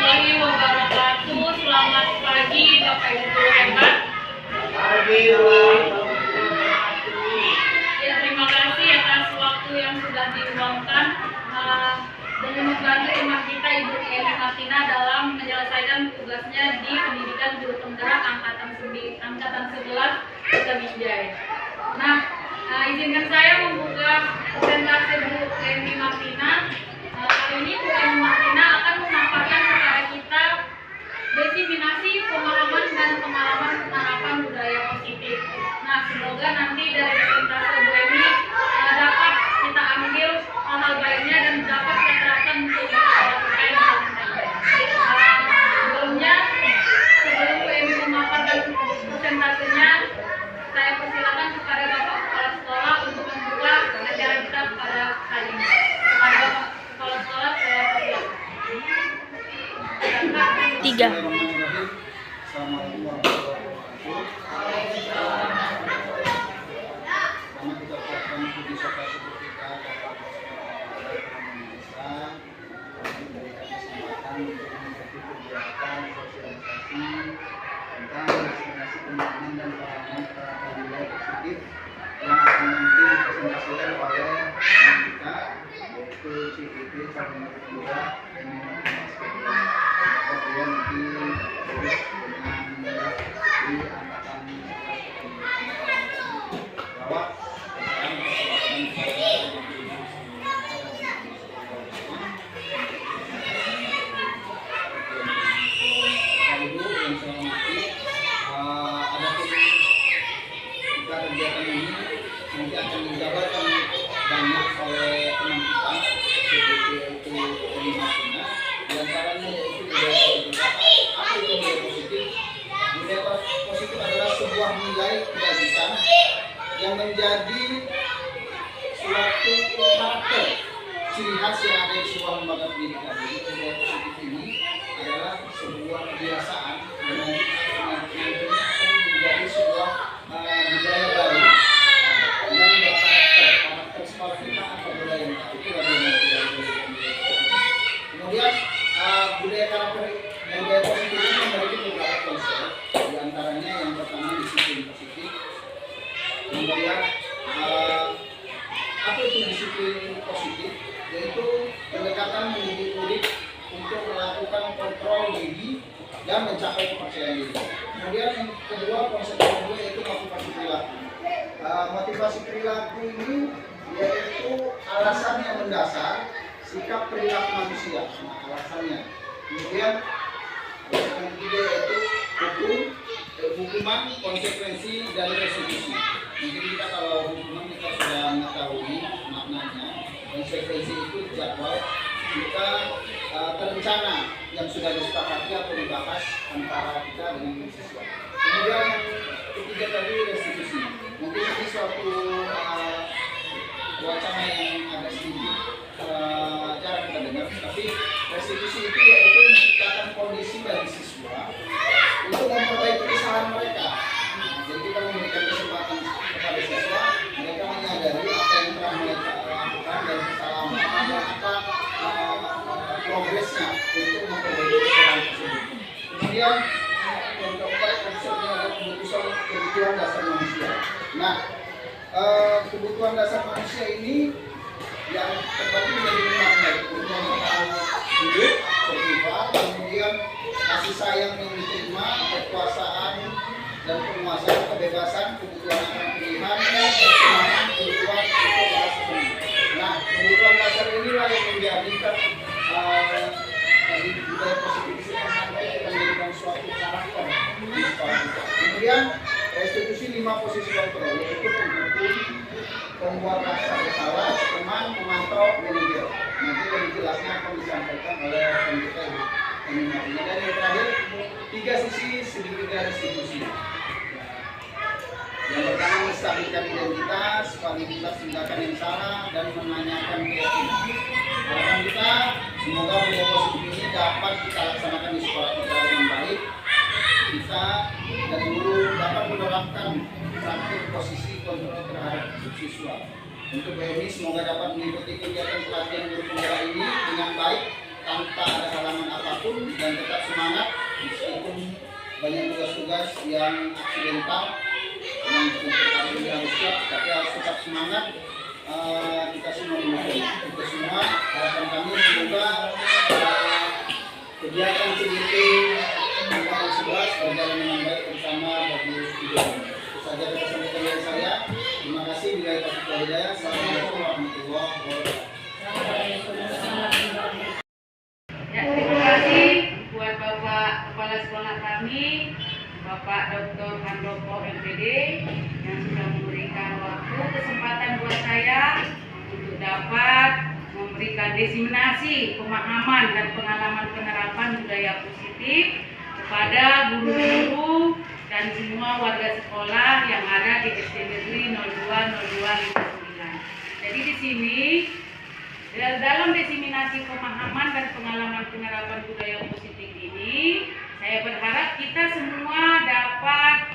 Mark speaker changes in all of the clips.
Speaker 1: warahmatullahi wabarakatuh. Selamat pagi Bapak Ibu guru hebat. Ya, terima kasih atas waktu yang sudah diluangkan dengan membantu teman kita Ibu Eni Martina dalam menyelesaikan tugasnya di Pendidikan Guru Penggerak angkatan 11 Kota Binjai. Nah, izinkan saya membuka presentasi Bu Eni Martina. Kali ini Bu Eni Martina akan memaparkan kepada kita diseminasi pemahaman dan pengalaman penerapan budaya positif. Nah, semoga nanti dari presentasi Bu Eni dapat kita ambil hal-hal baiknya dan dapat kita terapkan untuk sekolah kita yang sebelum Bu Eni memaparkan presentasinya, saya persilakan kepada Bapak Kepala Sekolah untuk membuka acara kita pada kali ini. Kepada Bapak Kepala Sekolah, saya persilakan.
Speaker 2: 3.
Speaker 3: Assalamualaikum warahmatullahi wabarakatuh. Pertama kita ucapkan puji syukur kita kepada Indonesia memberikan kesempatan untuk mengikuti kegiatan sosialisasi tentang diseminasi pemahaman dan pengalaman penerapan budaya positif yang akan nanti dipresentasikan oleh kita, yaitu CIP Cabang Kedua ini kemudian nanti terus dengan di angkatan bahwa kegiatan ini nanti akan dijabarkan banyak oleh teman kita seperti itu Martina. Di antaranya yaitu budaya positif. Apa itu budaya positif? Budaya positif adalah sebuah nilai kebajikan yang menjadi suatu karakter ciri khas yang ada di sebuah lembaga pendidikan. Jadi budaya positif ini adalah sebuah kebiasaan dan nantinya akan menjadi sebuah budaya baru yang berkarakter sekolah kita atau budaya kita itu adalah budaya positif. Kemudian budaya karakter budaya positif ini memiliki beberapa konsep, di antaranya yang pertama disiplin positif. Kemudian apa itu disiplin positif? Yaitu pendekatan mendidik murid untuk melakukan kontrol diri dan mencapai kepercayaan diri. Kemudian yang kedua, konsep kedua yaitu motivasi perilaku. Motivasi perilaku ini yaitu alasan yang mendasar sikap perilaku manusia. Nah, alasannya. Kemudian yang ketiga yaitu hukuman, konsekuensi, dan restitusi. Mungkin kita kalau hukuman kita sudah mengetahui maknanya. Konsekuensi itu jadwal kita terencana yang sudah disepakati atau dibahas antara kita dengan siswa. Kemudian yang ketiga tadi restitusi. Mungkin ini suatu wacana yang agak sedikit jarang kita dengar, tapi restitusi itu yaitu menciptakan kondisi bagi siswa untuk memperbaiki kesalahan mereka. Jadi kita memberikan kesempatan kepada siswa, mereka menyadari apa yang telah mereka lakukan dan kesalahan mereka dan apa progresnya untuk memperbaiki kesalahan tersebut. Kemudian yang keempat konsepnya adalah kebutuhan dasar manusia. Nah, kebutuhan dasar manusia ini yang terbagi menjadi 5, yaitu kebutuhan hidup, survival, kemudian kasih sayang yang diterima, kekuasaan dan penguasaan, kebebasan, kebutuhan akan pilihan, kesenangan, kebutuhan untuk merasa senang. Nah, kebutuhan dasar inilah yang menjadikan budaya positif ini sampai kita menjadikan suatu karakter di sekolah kita. Kemudian restitusi 5 posisi kontrol, yaitu penghukum, pembuat rasa bersalah, teman, pemantau, manajer. Nanti lebih jelasnya akan disampaikan oleh pendeta ini. Dan yang terakhir 3 sisi segitiga restitusi. Yang pertama menstabilkan identitas, validitas tindakan yang salah, dan menanyakan keyakinan. Harapan kita semoga budaya positif ini dapat kita laksanakan di sekolah kita dengan baik. Kita dari guru dapat menerapkan praktik posisi kontrol terhadap siswa. Untuk BMI semoga dapat mengikuti kegiatan pelatihan guru penggerak ini dengan baik tanpa ada halangan apapun. dan tetap semangat meskipun banyak tugas-tugas yang aksidental yang untuk harus siap, tapi harus tetap semangat. Kita semua mendukung itu semua. Harapan kami semoga kegiatan CDT angkatan 11 berjalan dengan baik bersama bagi hidup. Itu saja pesan dari saya. Terima kasih. Bila taufiq wal hidayah. Assalamualaikum warahmatullahi wabarakatuh.
Speaker 1: Ya, terima kasih buat Bapak Kepala Sekolah kami, Bapak Dr. Handoko MPD yang sudah memberikan waktu kesempatan buat saya untuk dapat memberikan diseminasi pemahaman dan pengalaman penerapan budaya positif kepada guru-guru dan semua warga sekolah yang ada di SD Negeri 020259. Jadi di sini dalam diseminasi pemahaman dan pengalaman penerapan budaya positif ini, saya berharap kita semua dapat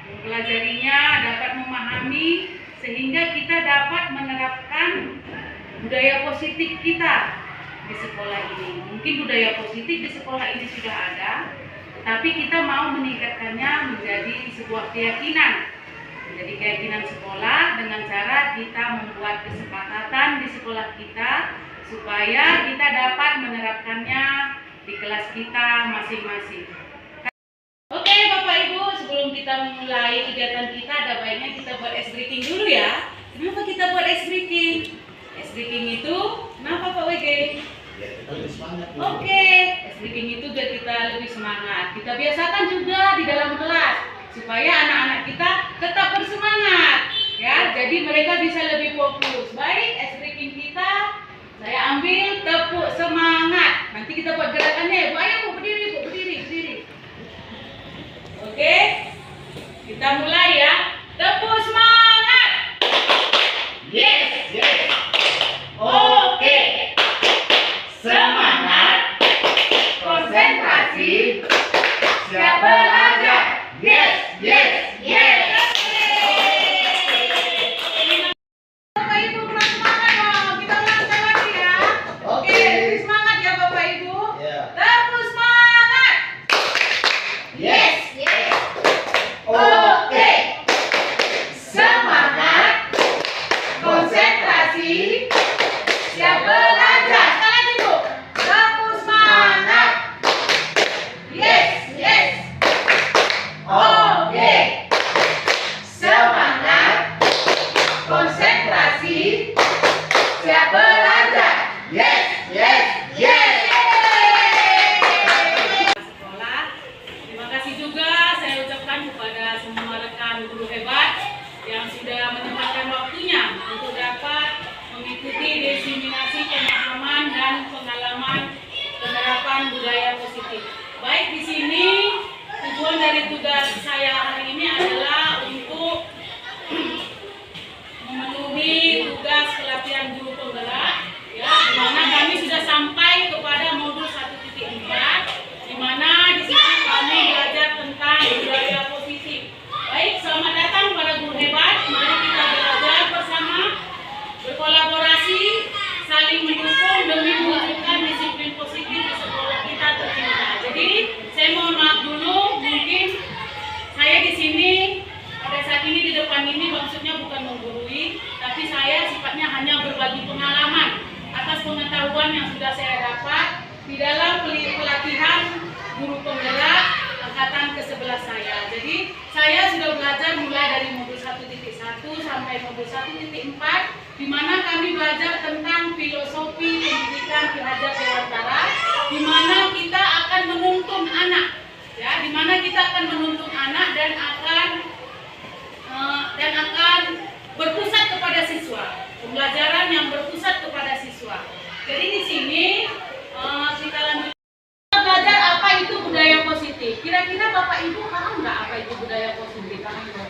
Speaker 1: mempelajarinya, dapat memahami, sehingga kita dapat menerapkan budaya positif kita di sekolah ini. Mungkin budaya positif di sekolah ini sudah ada, tetapi kita mau meningkatkannya menjadi sebuah keyakinan. Menjadi keyakinan sekolah dengan cara kita membuat kesepakatan di sekolah kita supaya kita dapat menerapkannya di kelas kita masing-masing. Oke Bapak Ibu, sebelum kita memulai kegiatan kita, ada baiknya kita buat ice breaking dulu ya. Kenapa kita buat ice breaking? Ice breaking itu, kenapa Pak WG? Oke, ice breaking itu biar kita lebih semangat. Kita biasakan juga di dalam kelas supaya anak-anak kita tetap bersemangat ya, jadi mereka bisa lebih fokus. Baik, ice breaking kita saya ambil tepuk semangat. Nanti kita buat gerakannya ya Bu. Ayo Bu, berdiri Bu, berdiri. Oke, kita mulai ya. Tepuk semangat.
Speaker 3: Yes. Oke. Semangat. Konsentrasi. Siap belajar. Yes.
Speaker 1: Bapak Ibu kurang semangat dong. Kita ulang lagi ya. Oke, lebih semangat ya Bapak Ibu. Tepuk semangat.
Speaker 3: Yes. Oke. Semangat. Konsentrasi. Siap belajar.
Speaker 1: Sekali lagi Bu. Tepuk semangat.
Speaker 3: Yes. Oke. Semangat. Konsentrasi. Siap belajar. Yes.
Speaker 1: Sekolah. Terima kasih juga saya ucapkan kepada semua rekan guru hebat yang sudah menyempatkan waktunya untuk dapat mengikuti diseminasi pemahaman dan pengalaman penerapan budaya positif. Baik, di sini tujuan dari tugas saya hari ini adalah untuk memenuhi tugas pelatihan guru penggerak ya, di mana kami sudah sampai kepada modul 1.4, di mana di situ kami belajar tentang budaya positif. Baik, selamat datang para guru hebat. Mari kita belajar bersama, berkolaborasi, saling mendukung demi mewujudkan disiplin positif di sekolah kita tercinta. Jadi, saya mohon maaf dulu, mungkin saya di sini pada saat ini di depan ini maksudnya bukan menggurui, tapi saya sifatnya hanya berbagi pengalaman atas pengetahuan yang sudah saya dapat di dalam pelatihan guru penggerak angkatan ke-11 saya. Jadi saya sudah belajar mulai dari modul 1.1 sampai modul 1.4, di mana kami belajar tentang filosofi pendidikan Ki Hajar Dewantara, di mana kita akan menuntun anak, ya, di mana kita akan menuntun anak dan akan berpusat kepada siswa, pembelajaran yang berpusat kepada siswa. Jadi di sini kita lanjut belajar apa itu budaya positif. Kira-kira Bapak Ibu paham nggak apa itu budaya positif?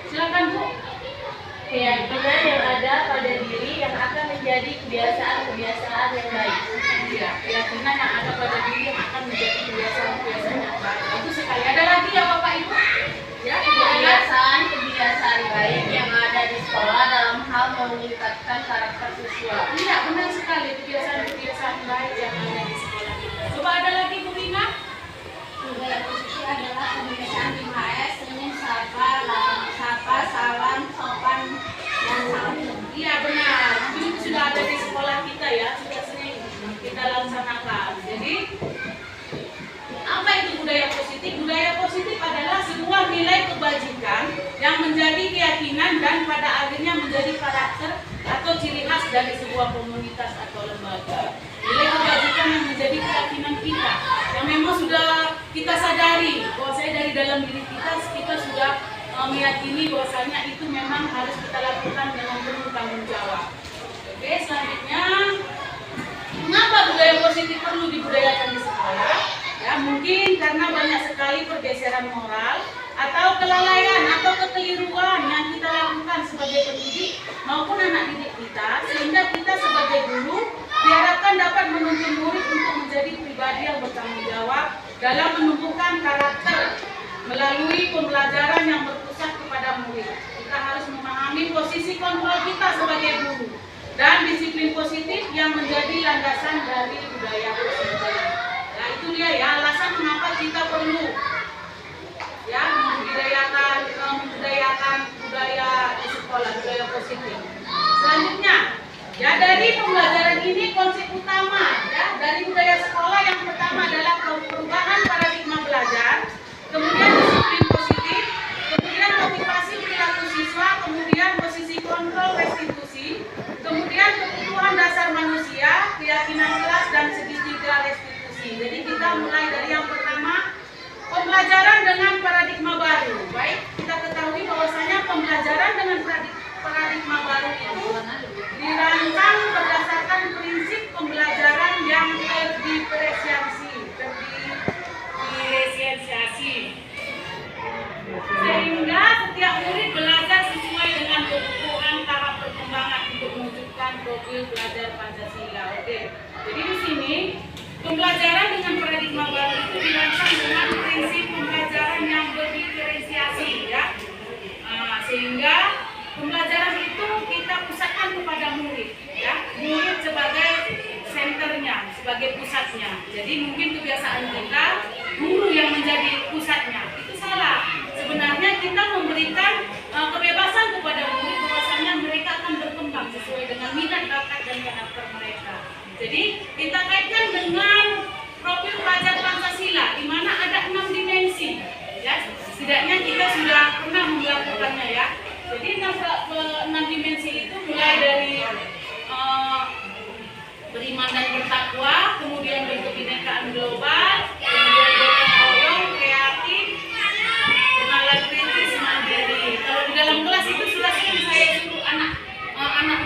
Speaker 1: Silakan Bu.
Speaker 2: Keyakinan yang ada pada diri yang akan menjadi kebiasaan-kebiasaan yang baik.
Speaker 1: Ya, keyakinan yang ada pada diri yang akan menjadi kebiasaan-kebiasaan yang baik. Bagus sekali. Ada lagi ya Bapak Ibu? Ya,
Speaker 2: Kebiasaan baik yang ada di sekolah dalam hal meningkatkan karakter siswa.
Speaker 1: Iya, benar sekali. Kebiasaan-kebiasaan baik yang ada di sekolah kita. Coba ada lagi Bu.
Speaker 4: sebuah nilai kebajikan yang menjadi keyakinan dan pada akhirnya menjadi karakter atau ciri khas dari sebuah komunitas atau lembaga. Nilai kebajikan yang menjadi keyakinan kita, yang memang sudah kita sadari bahwasanya dari dalam diri kita sudah meyakini bahwasanya itu memang harus kita lakukan dengan penuh tanggung jawab. Oke, selanjutnya, mengapa budaya positif perlu dibudayakan di sekolah? Ya, mungkin karena banyak sekali pergeseran moral atau kelalaian atau kekeliruan yang kita lakukan sebagai pendidik maupun anak didik kita, sehingga kita sebagai guru diharapkan dapat menuntun murid untuk menjadi pribadi yang bertanggung jawab dalam menumbuhkan karakter melalui pembelajaran yang berpusat kepada murid. Kita harus memahami posisi kontrol kita sebagai guru dan disiplin positif yang menjadi landasan dari budaya positif. Nah, itu dia ya alasan kenapa kita perlu ya membudayakan budaya di sekolah, budaya positif. Selanjutnya, ya dari pembelajaran ini konsep utama ya dari budaya sekolah yang pertama adalah perubahan paradigma belajar, kemudian disiplin positif, kemudian motivasi perilaku siswa, kemudian posisi kontrol restitusi, kemudian kebutuhan dasar manusia, keyakinan kelas dan segitiga restitusi. Jadi kita mulai dari yang pertama, pembelajaran dengan paradigma baru. Baik, kita ketahui bahwasanya pembelajaran dengan paradigma baru itu dirancang berdasarkan prinsip pembelajaran yang terdiferensiasi, sehingga setiap murid belajar sesuai dengan kebutuhan tahap perkembangan untuk mewujudkan profil belajar Pancasila. Oke, jadi di sini pembelajaran dengan paradigma baru itu dirancang dengan prinsip pembelajaran yang berdiferensiasi, ya. Sehingga pembelajaran itu kita pusatkan kepada murid, ya. Murid sebagai senternya, sebagai pusatnya. Jadi mungkin kebiasaan kita guru yang menjadi pusatnya. Itu salah. Sebenarnya kita memberikan kebebasan kepada murid bahwasanya mereka akan berkembang sesuai dengan minat, bakat dan karakter mereka. Jadi kita kaitkan dengan profil pelajar Pancasila di mana ada 6 dimensi. Ya, setidaknya kita sudah pernah melakukannya ya. Jadi 6 dimensi itu mulai dari beriman dan bertakwa, kemudian berkebinekaan global, kemudian gotong royong, kreatif, kenalan kritis, mandiri. Kalau di dalam kelas itu sudah sering saya suruh anak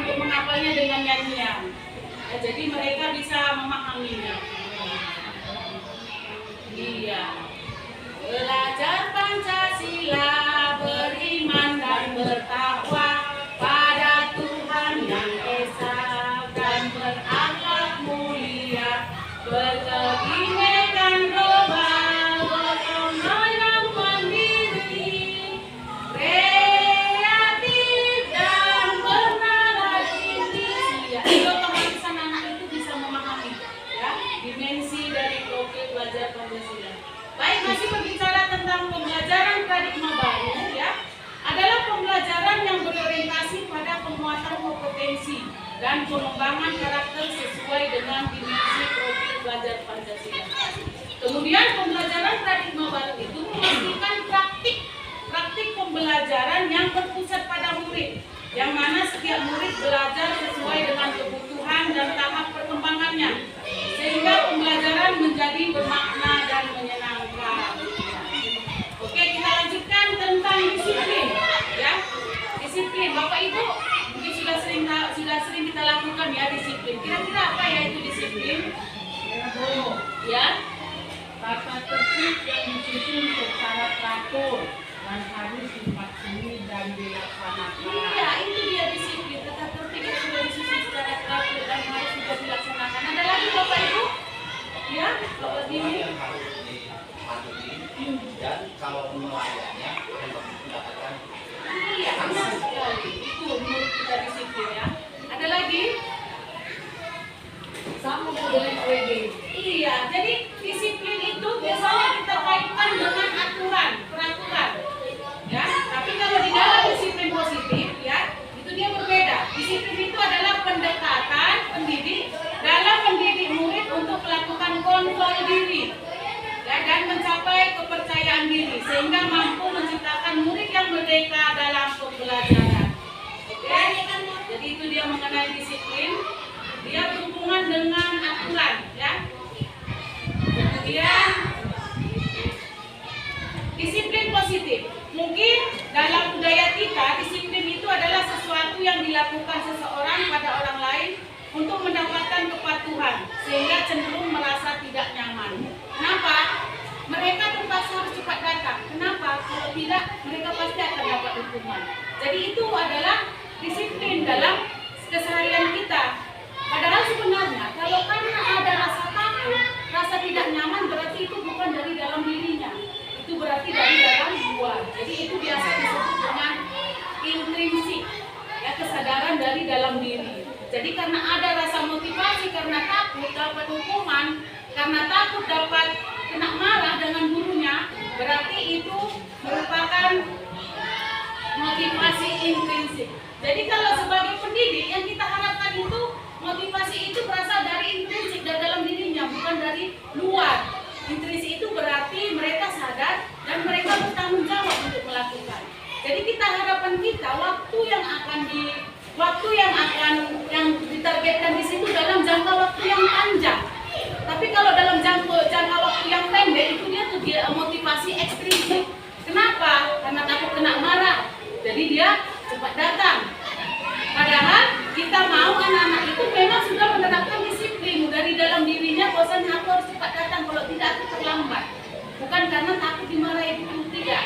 Speaker 4: untuk menghafalnya dengan nyanyian. Ya, jadi mereka bisa memahaminya. Iya. Belajar Pancasila, beriman dan bertakwa pada Tuhan yang Esa dan berakhlak mulia, berkebinekaan global, gotong royong mandiri, kreatif dan bernalar kritis. Ya, itu otomatis anak-anak itu bisa memahami ya dimensi dari profil belajar Pancasila. Baik, masih berbicara tentang pembelajaran paradigma baru ya, adalah pembelajaran yang berorientasi pada penguatan kompetensi dan pengembangan karakter sesuai dengan dimensi profil belajar Pancasila. Kemudian pembelajaran paradigma baru itu memastikan praktik pembelajaran yang berpusat pada murid, yang mana setiap murid belajar sesuai dengan kebutuhan dan tahap perkembangannya, sehingga pembelajaran menjadi bermakna dan menyenangkan. Oke, kita lanjutkan tentang disiplin ya. Disiplin, Bapak Ibu mungkin sudah sering kita lakukan ya disiplin. Kira-kira apa ya itu disiplin? Ya,
Speaker 5: tata tertib yang disusun secara teratur dan harus dipatuhi dan dilaksanakan.
Speaker 4: iya, itu dia disiplin. Tata tertib yang sudah disusun secara teratur dan harus juga dilaksanakan. Ada lagi Bapak Ibu? Ya, Bapak Ibu.
Speaker 3: Yang harus dipatuhi dan kalau penilaiannya mendapatkan.
Speaker 4: Iya, benar sekali. Itu menurut kita disiplin ya. Ada lagi?
Speaker 5: Sama dengan OED.
Speaker 4: Iya, jadi disiplin itu biasanya kita kaitkan dengan aturan, peraturan. Ya, tapi kalau di dalam disiplin positif ya, itu dia berbeda. Disiplin itu adalah pendekatan pendidik dalam mendidik murid untuk melakukan kontrol diri ya, dan mencapai kepercayaan kepercayaan diri sehingga mampu menciptakan murid yang merdeka dalam pembelajaran. Oke, jadi itu dia mengenai disiplin. Dia berhubungan dengan aturan, ya. Kemudian disiplin positif. Mungkin dalam budaya kita, disiplin itu adalah sesuatu yang dilakukan seseorang pada orang lain untuk mendapatkan kepatuhan, sehingga cenderung merasa tidak nyaman. Kenapa? Mereka terpaksa harus cepat datang. Kenapa? Kalau tidak, mereka pasti akan dapat hukuman. Jadi itu adalah disiplin dalam keseharian kita. Padahal sebenarnya, kalau karena ada rasa takut, rasa tidak nyaman, berarti itu bukan dari dalam dirinya. Itu berarti dari dalam luar. Jadi itu biasa disebut dengan intrinsik, ya, kesadaran dari dalam diri. Jadi karena ada rasa motivasi, karena takut dapat hukuman, karena takut dapat kena marah dengan gurunya, berarti itu merupakan motivasi intrinsik. Jadi kalau sebagai pendidik yang kita harapkan itu motivasi itu berasal dari intrinsik dari dalam dirinya, bukan dari luar. Intrinsik itu berarti mereka sadar dan mereka bertanggung jawab untuk melakukan. Jadi kita harapan kita waktu yang ditargetkan di situ dalam jangka waktu yang panjang. Tapi kalau dalam jangka waktu yang pendek itu dia motivasi ekstrinsik. Kenapa? Karena takut kena marah. Jadi dia cepat datang. Padahal kita mau anak-anak itu memang sudah menerapkan disiplin dari dalam dirinya, bahwasanya aku harus cepat datang, kalau tidak aku terlambat. Bukan karena takut dimarahi itu tidak.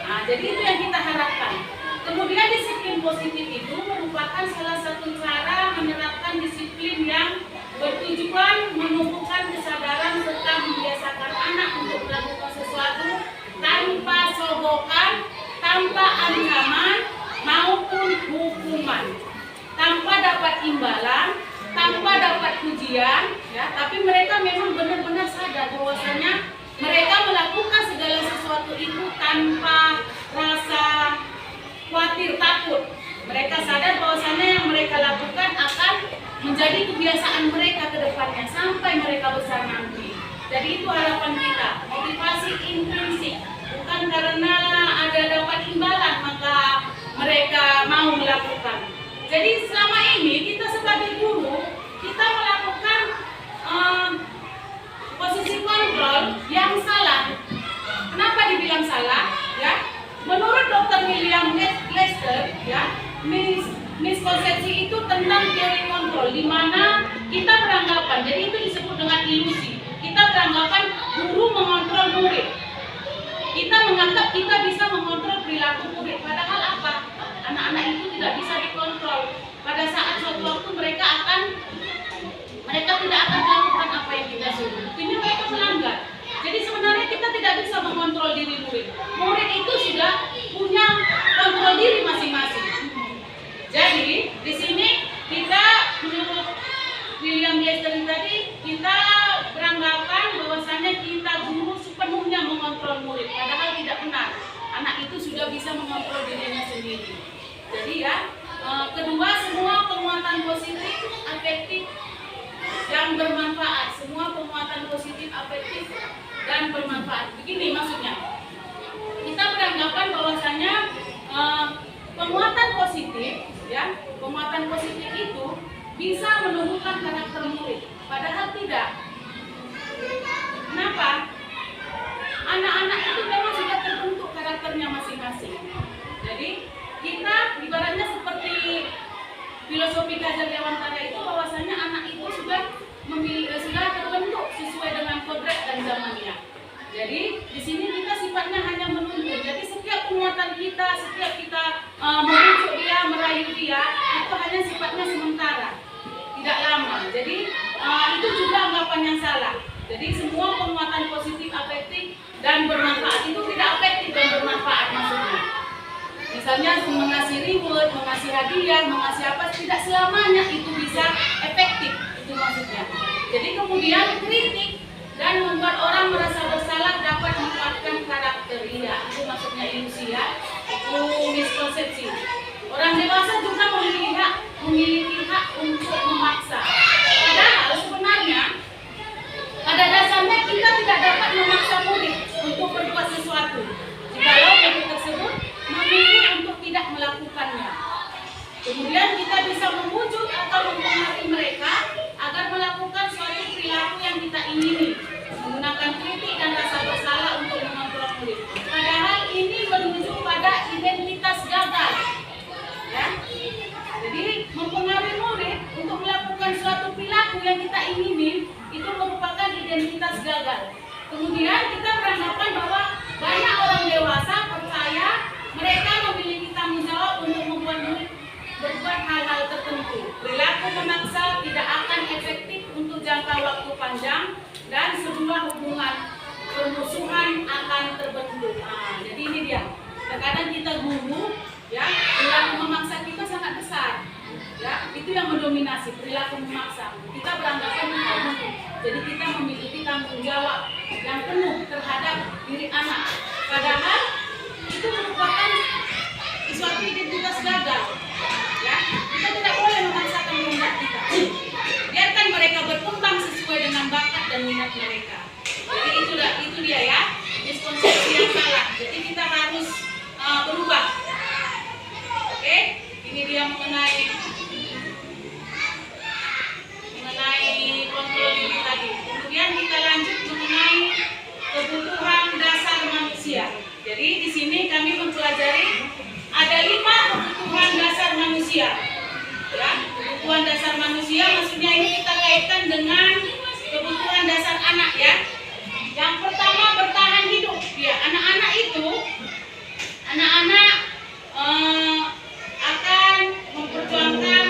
Speaker 4: Nah, jadi itu yang kita harapkan. Kemudian disiplin positif itu merupakan salah satu cara menerapkan disiplin yang bertujuan menumbuhkan kesadaran serta membiasakan anak untuk melakukan sesuatu tanpa sogokan, tanpa ancaman maupun hukuman, tanpa dapat imbalan, tanpa dapat pujian, ya. Tapi mereka memang benar-benar sadar bahwasanya mereka melakukan segala sesuatu itu tanpa rasa khawatir, takut. Mereka sadar bahwasanya yang mereka lakukan akan menjadi kebiasaan mereka ke depannya sampai mereka besar nanti. Jadi itu harapan kita, motivasi intrinsik, bukan karena ada dapat imbalan maka mereka mau melakukan. Jadi selama ini kita sebagai guru, kita melakukan posisi kontrol yang salah. Kenapa dibilang salah? Ya, menurut Dr. William Lester, ya, miskonsepsi itu tentang teori kontrol, di mana kita beranggapan, jadi itu disebut dengan ilusi. Kita beranggapan guru mengontrol murid. Kita menganggap kita bisa mengontrol perilaku murid. Padahal apa? Anak-anak itu tidak bisa dikontrol. Pada saat suatu waktu mereka tidak akan melakukan apa yang kita suruh. Ini mereka melanggar. Jadi sebenarnya kita tidak bisa mengontrol diri murid. Murid itu sudah punya kontrol diri masing-masing. Jadi di sini kita menurut William Lester tadi, kita beranggapan bahwasanya kita guru sepenuhnya mengontrol murid. Padahal tidak benar. Anak itu sudah bisa mengontrol dirinya sendiri. Jadi ya, kedua, semua penguatan positif afektif yang bermanfaat. Semua penguatan positif afektif dan bermanfaat. Begini maksudnya. Kita beranggapan bahwasanya penguatan positif, ya, penguatan positif itu bisa menumbuhkan karakter murid. Padahal tidak. Kenapa? Anak-anak itu memang sudah terbentuk karakternya masing-masing. Jadi kita ibaratnya seperti filosofi Kajar Dewantara itu, bahwasanya anak itu sudah terbentuk sesuai dengan kodrat dan zamannya. Jadi di sini kita sifatnya hanya menuntun. Jadi setiap penguatan kita, setiap kita membujuk dia, merayu dia, itu hanya sifatnya sementara, tidak lama. Jadi itu juga anggapan yang salah. Jadi semua penguatan positif afektif dan bermanfaat itu tidak afektif dan bermanfaat maksudnya. Misalnya mengasih reward, mengasih hadiah, mengasih apa, tidak selamanya itu bisa efektif, itu maksudnya. Jadi kemudian kritik dan membuat orang merasa bersalah dapat menguatkan karakter. Iya, itu maksudnya ilusi, ya. Itu miskonsepsi. Orang dewasa juga memiliki hak untuk memaksa. Padahal sebenarnya pada dasarnya kita tidak dapat memaksa murid untuk berbuat sesuatu. gagal. Kemudian kita beranggapan bahwa banyak orang dewasa percaya mereka memiliki tanggung jawab untuk berbuat hal-hal tertentu. Perilaku memaksa tidak akan efektif untuk jangka waktu panjang dan sebuah hubungan permusuhan akan terbentuk. Jadi ini dia. Terkadang kita guru, ya, perilaku memaksa kita sangat besar. Ya, itu yang mendominasi perilaku memaksa. Kita beranggapan itu. Jadi kita memiliki tanggung jawab yang penuh terhadap diri anak. Padahal itu merupakan suatu identitas gagal. Ya, kita tidak boleh memaksakan kehendak kita. Biarkan mereka berkembang sesuai dengan bakat dan minat mereka. Jadi itu dia ya, miskonsepsi yang salah. Jadi kita harus berubah. Oke, ini dia mengenai kontrol diri tadi. Kemudian kita lanjut mengenai kebutuhan dasar manusia. Jadi di sini kami mempelajari ada 5 kebutuhan dasar manusia. Ya, kebutuhan dasar manusia maksudnya ini kita kaitkan dengan kebutuhan dasar anak ya. Yang pertama bertahan hidup. Ya, anak-anak itu akan memperjuangkan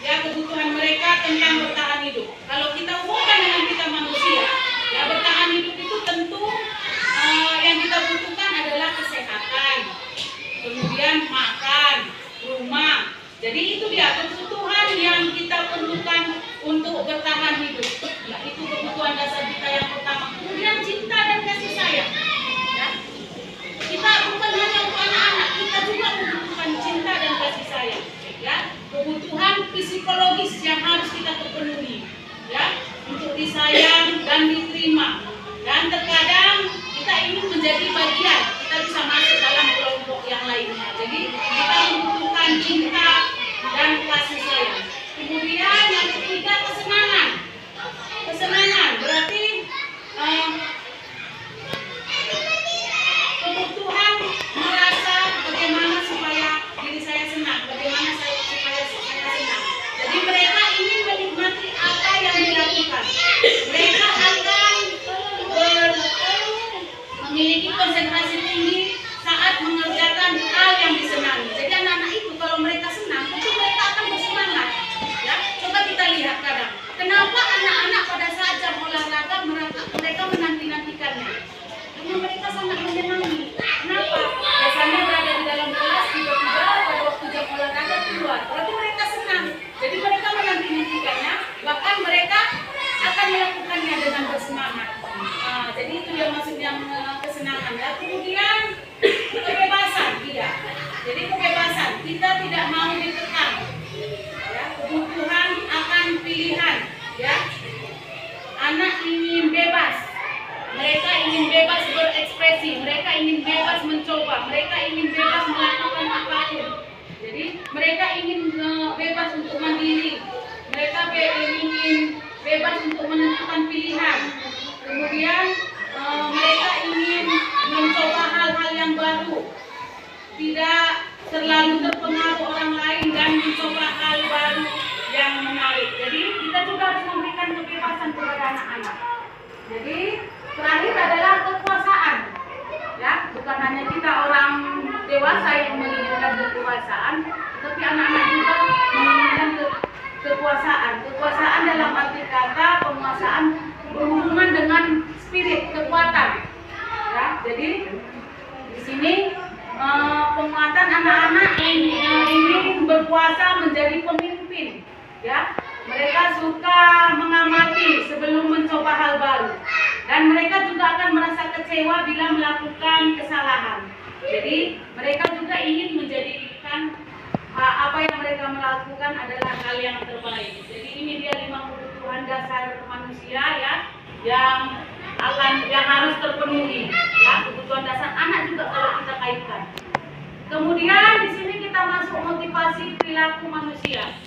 Speaker 4: ya kebutuhan mereka tentang bertahan hidup. Kalau kita hubungkan dengan kita manusia, ya bertahan hidup itu tentu yang kita butuhkan adalah kesehatan, kemudian makan, rumah. Jadi itu dia kebutuhan yang kita perlukan untuk bertahan hidup. Ya, itu kebutuhan dasar kita yang pertama. Kemudian cinta dan kasih sayang. Ya. Kita bukan hanya untuk anak-anak, kita juga membutuhkan cinta dan kasih sayang. Ya, kebutuhan psikologis yang harus kita terpenuhi. Ya, untuk disayang dan diterima. Dan terkadang kita ingin menjadi bagian, kita bisa masuk dalam kelompok yang lainnya. Jadi kita membutuhkan cinta dan kasih sayang. Kemudian yang ketiga kesenangan. Kesenangan berarti kebutuhan merasa bagaimana supaya diri saya senang, bagaimana supaya saya senang. Jadi mereka ingin menikmati apa yang dilakukan. Mereka akan memiliki konsentrasi tinggi saat mengerjakan hal yang disenangi. Jadi anak-anak itu kalau mereka senang, itu mereka akan bersemangat. Ya, coba kita lihat kadang. Kenapa anak-anak pada saat jam olahraga mereka menanti-nantikannya? Karena mereka sangat menyenangi. Kenapa? Biasanya berada di dalam kelas tiba-tiba pada waktu jam olahraga keluar. Berarti mereka senang. Jadi mereka menanti-nantikannya. Bahkan mereka akan melakukannya dengan bersemangat. Jadi itu yang maksudnya kesenangan. Ya. Kemudian kebebasan tidak. Jadi kebebasan kita tidak mau ditekan. Ya, kebutuhan akan pilihan. Ya, anak ingin bebas. Mereka ingin bebas berekspresi. Mereka ingin bebas mencoba. Mereka ingin bebas melakukan apapun. Jadi mereka ingin bebas untuk mandiri. Mereka ingin bebas untuk menentukan pilihan. Kemudian mereka ingin mencoba hal-hal yang baru, tidak terlalu terpengaruh orang lain dan mencoba hal baru yang menarik. Jadi kita juga harus memberikan kebebasan kepada anak-anak. Jadi terakhir adalah kekuasaan. Ya, bukan hanya kita orang dewasa yang menginginkan kekuasaan, tapi anak-anak juga menginginkan kekuasaan. Kekuasaan dalam arti kata penguasaan berhubungan dengan spirit, kekuatan. Ya, jadi di sini penguatan anak-anak ingin berkuasa menjadi pemimpin. Ya, mereka suka mengamati sebelum mencoba hal baru. Dan mereka juga akan merasa kecewa bila melakukan kesalahan. Jadi mereka juga ingin menjadikan apa yang mereka melakukan adalah hal yang terbaik. Jadi ini dia 5 kebutuhan dasar manusia ya yang harus terpenuhi. Ya, kebutuhan dasar anak juga kalau kita kaitkan. Kemudian di sini kita masuk motivasi perilaku manusia.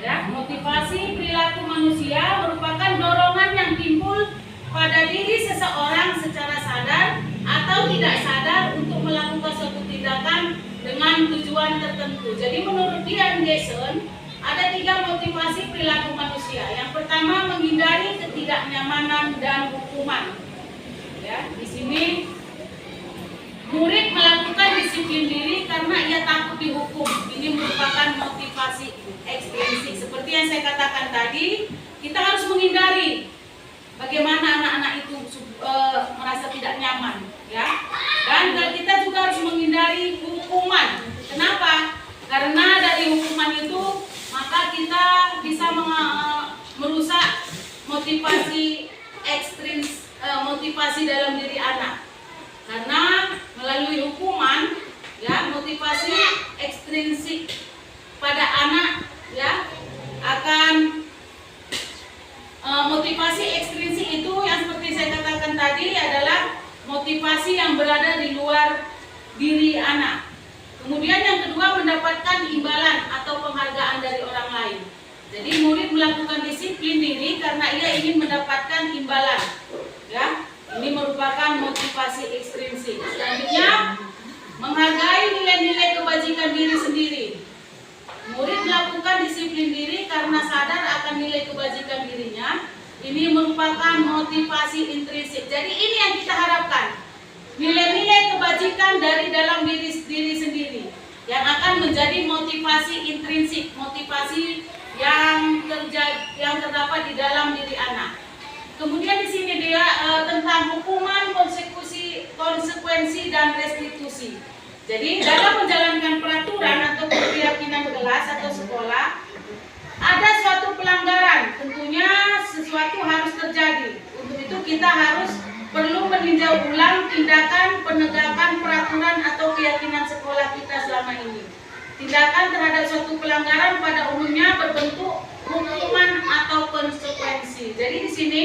Speaker 4: Ya, motivasi perilaku manusia merupakan dorongan yang timbul pada diri seseorang secara sadar atau tidak sadar untuk melakukan suatu tindakan dengan tujuan tertentu. Jadi menurut Ian Jason ada 3 motivasi perilaku manusia. Yang pertama menghindari ketidaknyamanan dan hukuman. Ya, di sini murid melakukan disiplin diri karena ia takut dihukum. Ini merupakan motivasi ekstrinsik. Seperti yang saya katakan tadi, kita harus menghindari bagaimana anak-anak itu merasa tidak nyaman, ya. Dan kita juga harus menghindari hukuman. Kenapa? Karena dari hukuman itu maka kita bisa merusak motivasi motivasi dalam diri anak. Karena melalui hukuman, ya, motivasi ekstrinsik pada anak, ya, akan motivasi ekstrinsik itu yang seperti saya katakan tadi adalah motivasi yang berada di luar diri anak. Kemudian yang kedua, mendapatkan imbalan atau penghargaan dari orang lain. Jadi murid melakukan disiplin diri karena ia ingin mendapatkan imbalan, ya. Ini merupakan motivasi ekstrinsik. Selanjutnya, menghargai nilai-nilai kebajikan diri sendiri. Murid melakukan disiplin diri karena sadar akan nilai kebajikan dirinya. Ini merupakan motivasi intrinsik. Jadi ini yang kita harapkan. Nilai-nilai kebajikan dari dalam diri sendiri yang akan menjadi motivasi intrinsik, motivasi yang terdapat di dalam diri anak. Kemudian di sini dia tentang hukuman, konsekuensi dan restitusi. Jadi dalam menjalankan peraturan atau keyakinan kelas atau sekolah, ada suatu pelanggaran, tentunya sesuatu harus terjadi. Untuk itu kita harus perlu meninjau ulang tindakan penegakan peraturan atau keyakinan sekolah kita selama ini. Tindakan terhadap suatu pelanggaran pada umumnya berbentuk hukuman atau konsekuensi. Jadi di sini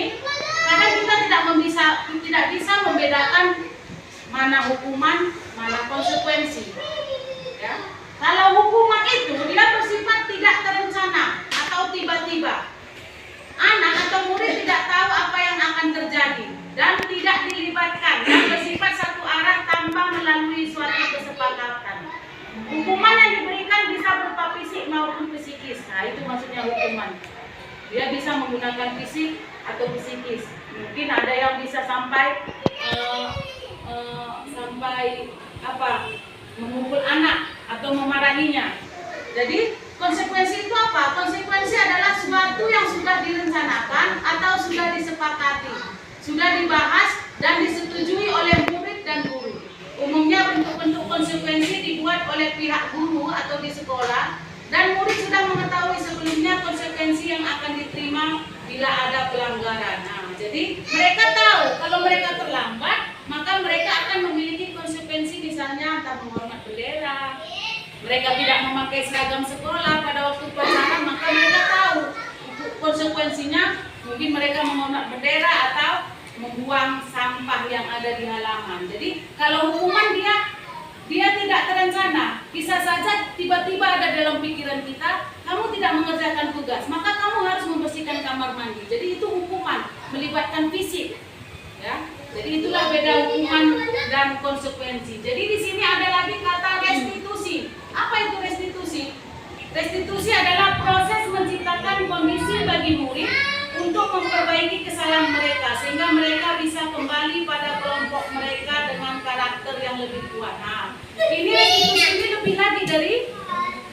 Speaker 4: kadang kita tidak bisa membedakan mana hukuman, mana konsekuensi. Ya. Kalau hukuman itu dia bersifat tidak terencana atau tiba-tiba. Anak atau murid tidak tahu apa yang akan terjadi dan tidak dilibatkan dan bersifat satu arah tanpa melalui suatu kesepakatan. Hukuman yang diberikan bisa berupa fisik maupun psikis. Nah, itu maksudnya hukuman. Dia bisa menggunakan fisik atau psikis. Mungkin ada yang bisa sampai memukul anak atau memarahinya. Jadi konsekuensi itu apa? Konsekuensi adalah sesuatu yang sudah direncanakan atau sudah disepakati, sudah dibahas dan disetujui oleh murid dan guru. Umumnya bentuk-bentuk konsekuensi dibuat oleh pihak guru atau di sekolah, dan murid sudah mengetahui sebelumnya konsekuensi yang akan diterima bila ada pelanggaran. Nah, jadi mereka tahu kalau mereka terlambat, maka mereka akan memiliki konsekuensi, misalnya entah menghormat bendera, mereka tidak memakai seragam sekolah pada waktu upacara, maka mereka tahu konsekuensinya, mungkin mereka menghormat bendera atau membuang sampah yang ada di halaman. Jadi kalau hukuman dia tidak terencana, bisa saja tiba-tiba ada dalam pikiran kita, kamu tidak mengerjakan tugas, maka kamu harus membersihkan kamar mandi. Jadi itu hukuman, melibatkan fisik, ya. Jadi itulah beda hukuman dan konsekuensi. Jadi di sini ada lagi kata restitusi. Apa itu restitusi? Restitusi adalah proses menciptakan kondisi bagi murid untuk memperbaiki kesalahan mereka sehingga mereka bisa kembali pada kelompok mereka dengan karakter yang lebih kuat. Nah, ini restitusi ini lebih lagi dari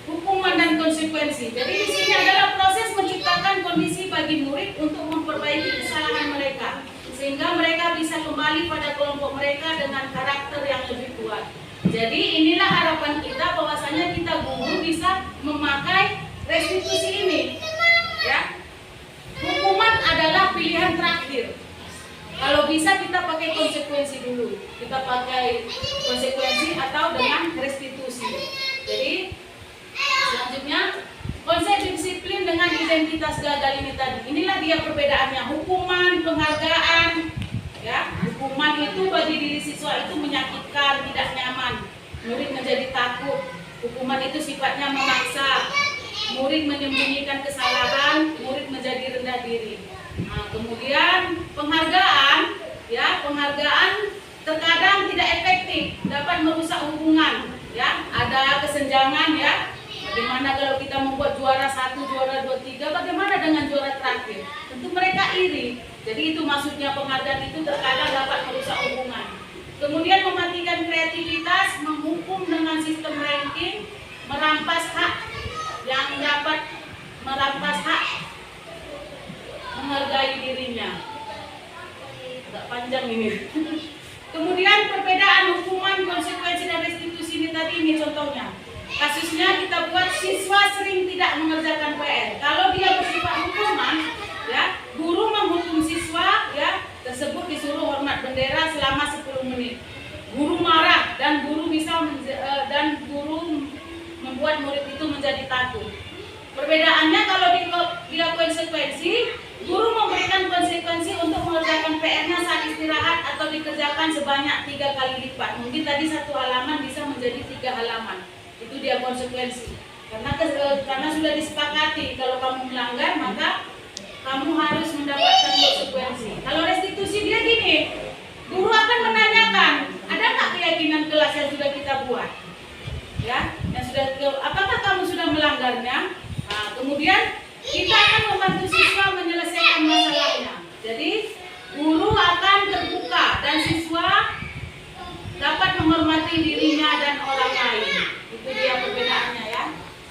Speaker 4: hukuman dan konsekuensi. Jadi di sini adalah proses menciptakan kondisi bagi murid untuk memperbaiki kesalahan mereka sehingga mereka bisa kembali pada kelompok mereka dengan karakter yang lebih kuat. Jadi inilah harapan kita bahwasanya kita guru bisa memakai restitusi ini, ya. Hukuman adalah pilihan terakhir. Kalau bisa kita pakai konsekuensi dulu. Kita pakai konsekuensi atau dengan restitusi. Jadi selanjutnya konsep disiplin dengan identitas gagal ini tadi. Inilah dia perbedaannya. Hukuman, penghargaan, ya. Hukuman itu bagi diri siswa itu menyakitkan, tidak nyaman. Murid menjadi takut. Hukuman itu sifatnya memaksa. Murid menyembunyikan kesalahan, murid menjadi rendah diri. Nah, kemudian penghargaan, ya, penghargaan terkadang tidak efektif, dapat merusak hubungan, ya. Ada kesenjangan, ya. Bagaimana kalau kita membuat juara 1, juara 2, 3, bagaimana dengan juara terakhir? Tentu mereka iri. Jadi itu maksudnya penghargaan itu terkadang dapat merusak hubungan. Kemudian mematikan kreativitas, menghukum dengan sistem ranking, merampas hak yang dapat merampas hak menghargai dirinya. Agak panjang ini. Kemudian perbedaan hukuman, konsekuensi dan restitusi ini contohnya. Kasusnya kita buat siswa sering tidak mengerjakan PR. Kalau dia bersifat hukuman, ya, guru menghukum siswa, ya, tersebut disuruh hormat bendera selama 10 menit. Guru marah dan guru membuat murid itu menjadi takut. Perbedaannya kalau dia konsekuensi, guru memberikan konsekuensi untuk mengerjakan PR-nya saat istirahat atau dikerjakan sebanyak 3 kali lipat. Mungkin tadi 1 halaman bisa menjadi 3 halaman. Itu dia konsekuensi. Karena sudah disepakati kalau kamu melanggar maka kamu harus mendapatkan konsekuensi. Kalau restitusi dia gini, guru akan menanyakan, ada nggak keyakinan kelas yang sudah kita buat? Ya, apakah kamu sudah melanggarnya? Nah, kemudian kita akan membantu siswa menyelesaikan masalahnya. Jadi guru akan terbuka dan siswa dapat menghormati dirinya dan orang lain. Itu dia perbedaannya ya.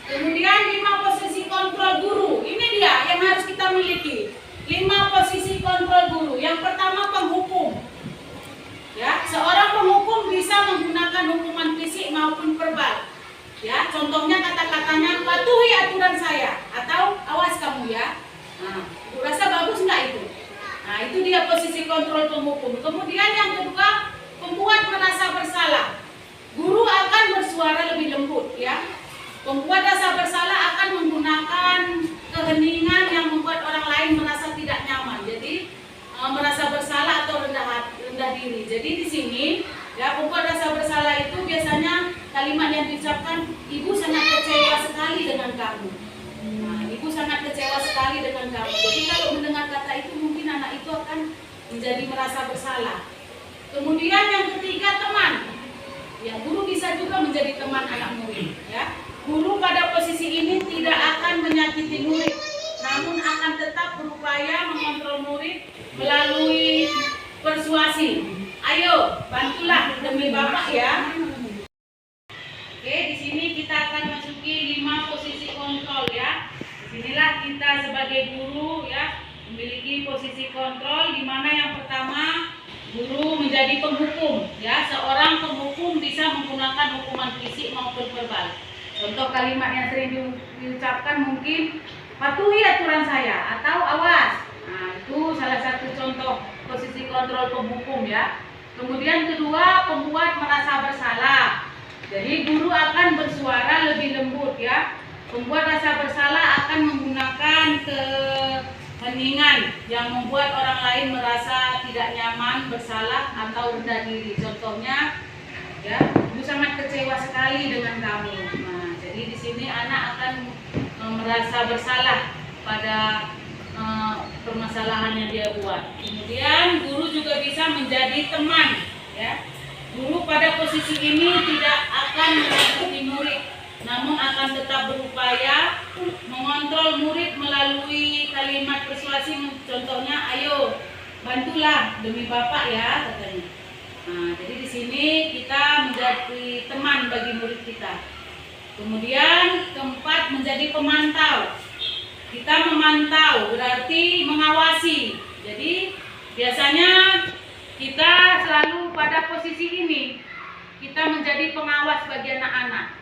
Speaker 4: Kemudian 5 posisi kontrol guru. Ini dia yang harus kita miliki. 5 posisi kontrol guru. Yang pertama penghukum. Ya, seorang penghukum bisa menggunakan hukuman fisik maupun verbal. Ya, contohnya kata-katanya patuhi aturan saya atau awas kamu ya. Nah, rasa bagus nggak itu? Nah, itu dia posisi kontrol penghukum. Kemudian yang kedua, pembuat merasa bersalah. Guru akan bersuara lebih lembut ya. Pembuat rasa bersalah akan menggunakan keheningan yang membuat orang lain merasa tidak nyaman. Jadi merasa bersalah atau rendah diri. Jadi di sini ya, pembuat rasa bersalah itu biasanya kalimat yang diucapkan, ibu sangat kecewa sekali dengan kamu. Nah, ibu sangat kecewa sekali dengan kamu. Jadi kalau mendengar kata itu mungkin anak itu akan menjadi merasa bersalah. Kemudian yang ketiga, teman. Ya, guru bisa juga menjadi teman anak murid. Ya, guru pada posisi ini tidak akan menyakiti murid, namun akan tetap berupaya mengontrol murid melalui persuasi. Ayo, bantulah demi Bapak ya. Oke, di sini kita akan masuki 5 posisi kontrol ya. Disinilah kita sebagai guru ya memiliki posisi kontrol, di mana yang pertama guru menjadi penghukum ya. Seorang penghukum bisa menggunakan hukuman fisik maupun verbal. Contoh kalimat yang sering diucapkan mungkin patuhi aturan saya atau awas. Nah, itu salah satu contoh posisi kontrol penghukum ya. Kemudian kedua, pembuat merasa bersalah. Jadi guru akan bersuara lebih lembut ya. Pembuat rasa bersalah akan menggunakan keheningan yang membuat orang lain merasa tidak nyaman, bersalah atau rendah diri. Contohnya ya, ibu sangat kecewa sekali dengan kamu. Nah, jadi di sini anak akan merasa bersalah pada permasalahan yang dia buat. Kemudian guru juga bisa menjadi teman ya. Guru pada posisi ini tidak akan menyakiti murid, namun akan tetap berupaya mengontrol murid melalui kalimat persuasi. Contohnya, ayo bantulah demi Bapak ya katanya. Nah, jadi di sini kita menjadi teman bagi murid kita. Kemudian keempat, menjadi pemantau. Kita memantau berarti mengawasi. Jadi biasanya kita selalu pada posisi ini, kita menjadi pengawas bagi anak-anak.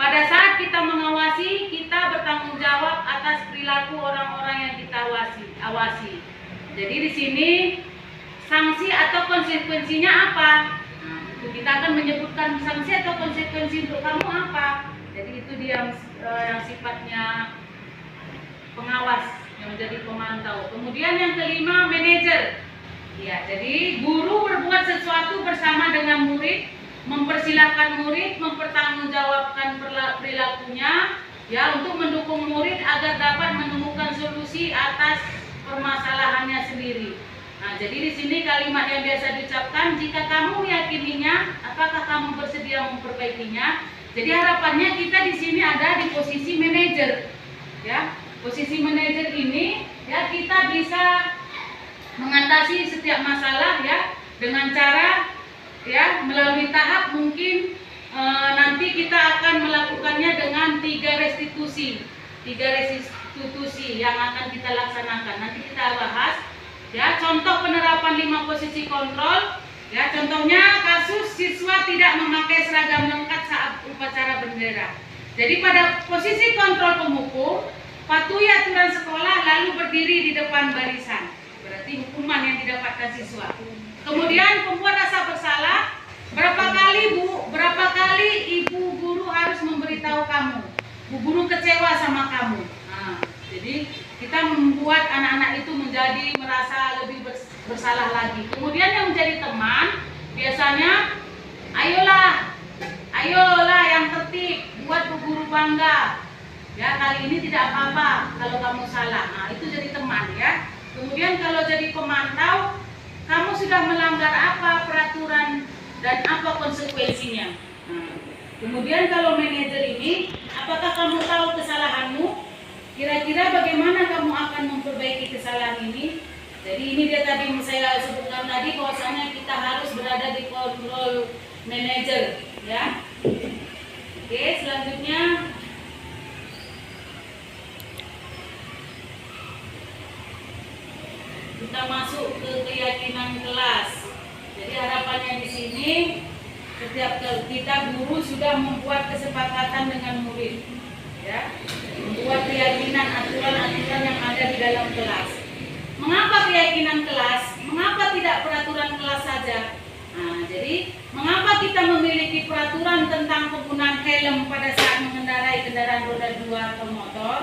Speaker 4: Pada saat kita mengawasi, kita bertanggung jawab atas perilaku orang-orang yang kita awasi. Jadi di sini sanksi atau konsekuensinya apa? Nah, itu kita akan menyebutkan sanksi atau konsekuensi untuk kamu apa. Jadi itu dia yang sifatnya pengawas, yang menjadi pemantau. Kemudian yang kelima, manajer. Ya, jadi guru berbuat sesuatu bersama dengan murid, mempersilahkan murid mempertanggungjawabkan perilakunya ya untuk mendukung murid agar dapat menemukan solusi atas permasalahannya sendiri. Nah, jadi di sini kalimat yang biasa diucapkan, jika kamu meyakininya, apakah kamu bersedia memperbaikinya? Jadi harapannya kita di sini ada di posisi manajer. Ya, posisi manajer ini ya kita bisa mengatasi setiap masalah ya dengan cara ya melalui tahap mungkin nanti kita akan melakukannya dengan 3 restitusi yang akan kita laksanakan. Nanti kita bahas ya contoh penerapan 5 posisi kontrol ya, contohnya kasus siswa tidak memakai seragam lengkap saat upacara bendera. Jadi pada posisi kontrol pemukul, patuhi aturan sekolah lalu berdiri di depan barisan. Berarti hukuman yang didapatkan siswa. Kemudian pembuat rasa bersalah, berapa kali ibu guru harus memberitahu kamu, bu guru kecewa sama kamu. Nah, jadi kita membuat anak-anak itu menjadi merasa lebih bersalah lagi. Kemudian yang menjadi teman, biasanya ayolah yang tertib, buat bu guru bangga. Ya, kali ini tidak apa-apa kalau kamu salah. Nah, itu jadi teman ya. Kemudian kalau jadi pemantau, kamu sudah melanggar apa peraturan dan apa konsekuensinya. Nah, kemudian kalau manajer ini, apakah kamu tahu kesalahanmu? Kira-kira bagaimana kamu akan memperbaiki kesalahan ini? Jadi ini dia tadi saya sebutkan tadi bahwasanya kita harus berada di kontrol manager ya. Oke, selanjutnya kita masuk ke keyakinan kelas. Jadi harapannya di sini setiap kita guru sudah membuat kesepakatan dengan murid, ya, membuat keyakinan aturan-aturan yang ada di dalam kelas. Mengapa keyakinan kelas? Mengapa tidak peraturan kelas saja? Nah, jadi mengapa kita memiliki peraturan tentang penggunaan helm pada saat mengendarai kendaraan roda 2 atau motor?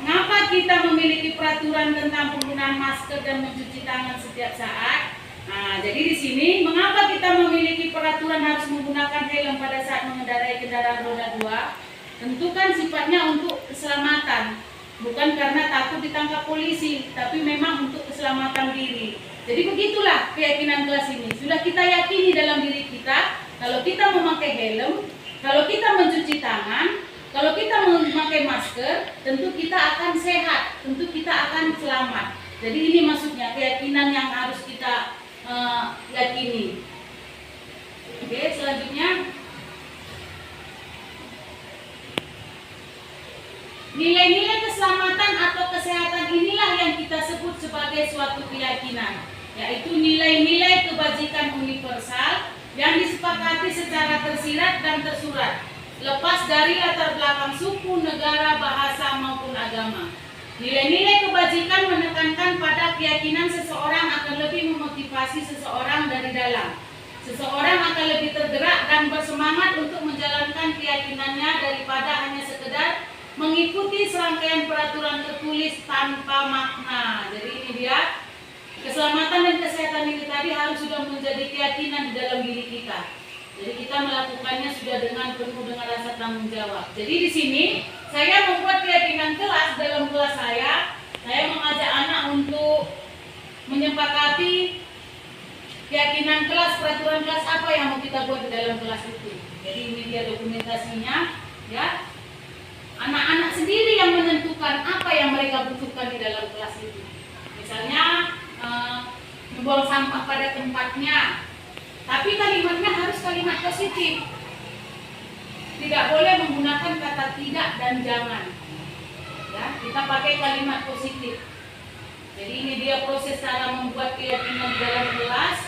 Speaker 4: Mengapa kita memiliki peraturan tentang penggunaan masker dan mencuci tangan setiap saat? Nah, jadi di sini mengapa kita memiliki peraturan harus menggunakan helm pada saat mengendarai kendaraan roda 2? Tentu kan sifatnya untuk keselamatan, bukan karena takut ditangkap polisi, tapi memang untuk keselamatan diri. Jadi begitulah keyakinan kelas ini. Sudah kita yakini dalam diri kita, kalau kita memakai helm, kalau kita mencuci tangan, kalau kita memakai masker, tentu kita akan sehat, tentu kita akan selamat. Jadi ini maksudnya keyakinan yang harus kita yakini. Oke, selanjutnya nilai-nilai keselamatan atau kesehatan inilah yang kita sebut sebagai suatu keyakinan, yaitu nilai-nilai kebajikan universal yang disepakati secara tersirat dan tersurat, lepas dari latar belakang suku, negara, bahasa maupun agama. Nilai-nilai kebajikan menekankan pada keyakinan seseorang akan lebih memotivasi seseorang dari dalam. Seseorang akan lebih tergerak dan bersemangat untuk menjalankan keyakinannya daripada hanya sekedar mengikuti serangkaian peraturan tertulis tanpa makna. Jadi ini dia, keselamatan dan kesehatan ini tadi harus sudah menjadi keyakinan di dalam diri kita. Jadi kita melakukannya sudah dengan penuh dengan rasa tanggung jawab. Jadi di sini saya membuat keyakinan kelas dalam kelas saya mengajak anak untuk menyepakati keyakinan kelas, peraturan kelas apa yang mau kita buat di dalam kelas itu. Jadi ini dia dokumentasinya, ya. Anak-anak sendiri yang menentukan apa yang mereka butuhkan di dalam kelas itu. Misalnya membuang sampah pada tempatnya, tapi kalimatnya harus kalimat positif. Tidak boleh menggunakan kata tidak dan jangan. Ya, kita pakai kalimat positif. Jadi ini dia proses cara membuat keyakinan di dalam kelas.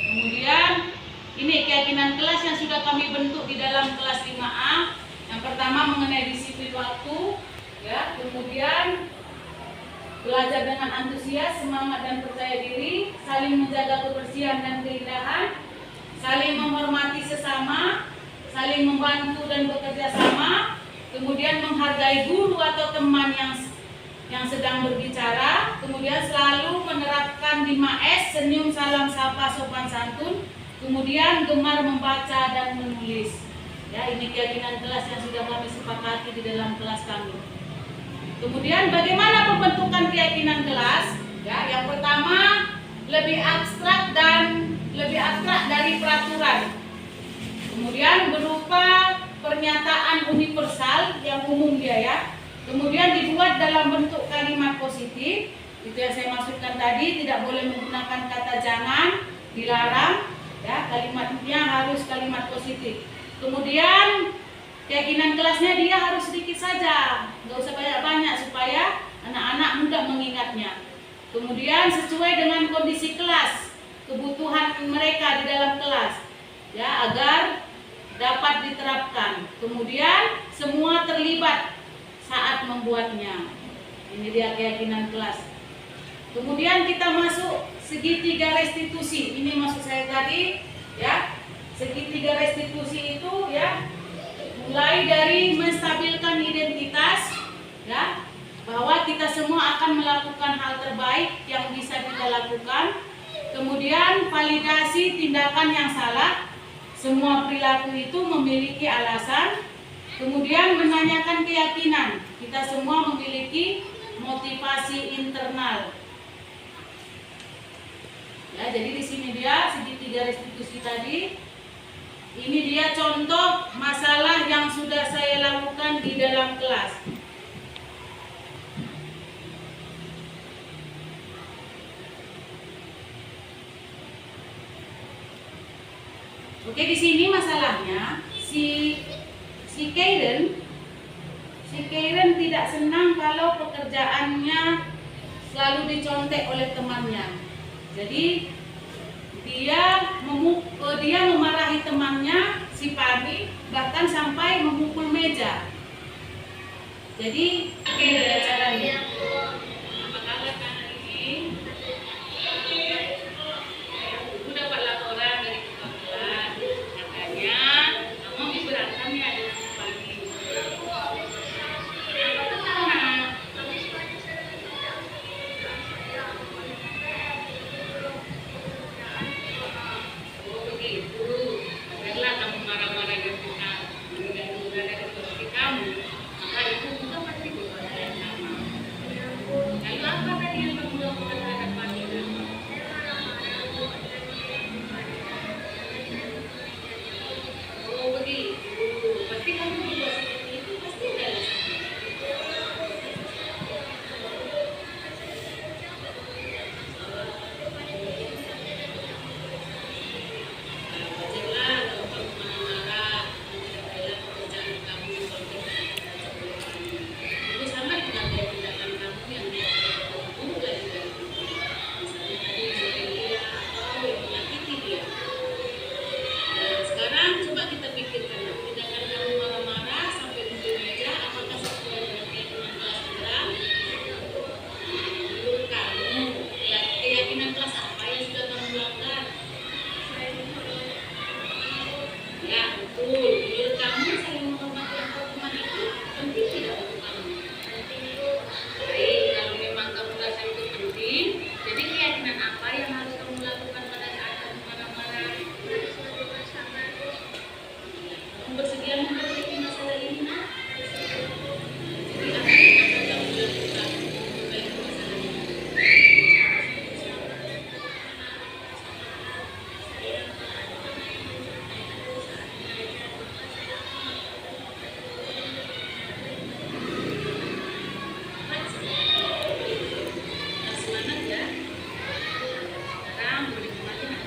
Speaker 4: Kemudian ini keyakinan kelas yang sudah kami bentuk di dalam kelas 5A. Yang pertama mengenai disiplin waktu, ya. Kemudian belajar dengan antusias, semangat dan percaya diri, saling menjaga kebersihan dan keindahan, saling menghormati sesama, saling membantu dan bekerja sama, kemudian menghargai guru atau teman yang sedang berbicara, kemudian selalu menerapkan 5S, senyum, salam, sapa, sopan santun, kemudian gemar membaca dan menulis. Ya, ini keyakinan kelas yang sudah kami sepakati di dalam kelas kami. Kemudian bagaimana pembentukan keyakinan kelas? Ya, yang pertama lebih abstrak dari peraturan. Kemudian berupa pernyataan universal yang umum dia, ya. Kemudian dibuat dalam dalam bentuk kalimat positif. Itu yang saya maksudkan tadi, tidak boleh menggunakan kata jangan, dilarang, ya, kalimatnya harus kalimat positif. Kemudian keyakinan kelasnya dia harus sedikit saja, nggak usah banyak-banyak supaya anak-anak mudah mengingatnya. Kemudian sesuai dengan kondisi kelas, kebutuhan mereka di dalam kelas, ya, agar dapat diterapkan. Kemudian semua terlibat saat membuatnya. Ini dia keyakinan kelas. Kemudian kita masuk segitiga restitusi. Ini maksud saya tadi, ya. Segitiga restitusi itu, ya, mulai dari menstabilkan identitas, ya, bahwa kita semua akan melakukan hal terbaik yang bisa kita lakukan. Kemudian validasi tindakan yang salah. Semua perilaku itu memiliki alasan. Kemudian menanyakan keyakinan. Kita semua memiliki motivasi internal. Ya, jadi di sini dia segitiga restitusi tadi. Ini dia contoh masalah yang sudah saya lakukan di dalam kelas. Oke, di sini masalahnya si Karen tidak senang kalau pekerjaannya selalu dicontek oleh temannya. Jadi dia memarahi temannya si Padi, bahkan sampai memukul meja. Jadi bagaimana caranya?
Speaker 1: Apa kabar anak ini? Ibu dapat laporan dari ketua kelas, katanya kamu berantem ya dengan pagi. Apa kenapa? Oh begitu. Biarlah kamu marah-marah dengan kita, menunda-nunda dari posisi kamu. Maka ibu juga pasti berbuat yang sama. Lalu apa tadi yang kamu lakukan terhadap Fadila? Oh begitu. Pasti kamu berbuat seperti itu pasti ada alasannya. Wajarlah kalau kamu marah-marah, tidak pekerjaan kamu sampai itu sama dengan tindakan kamu yang mulai dari dulu. Misalnya tadi dia atau yang menyakiti dia. Dan sekarang coba kita pikirkan tindakan kamu marah-marah sampai mukul meja, apakah sesuai dengan keyakinan kelas kita? Menurut kamu, keyakinan kelas apa yang sudah kamu langgar? Ya betul. Menurut kamu saling menghormati antar teman itu penting tidak untuk kamu? Baik, kalau memang kamu rasa itu penting, jadi keyakinan apa yang harus kamu lakukan pada saat kamu marah-marah? Kamu bersedia memperbaiki masalah ini, nak? Jadi apa yang akan kamu lakukan untuk memperbaiki masalah ini? Semangat ya. Sekarang boleh dimulai, nak.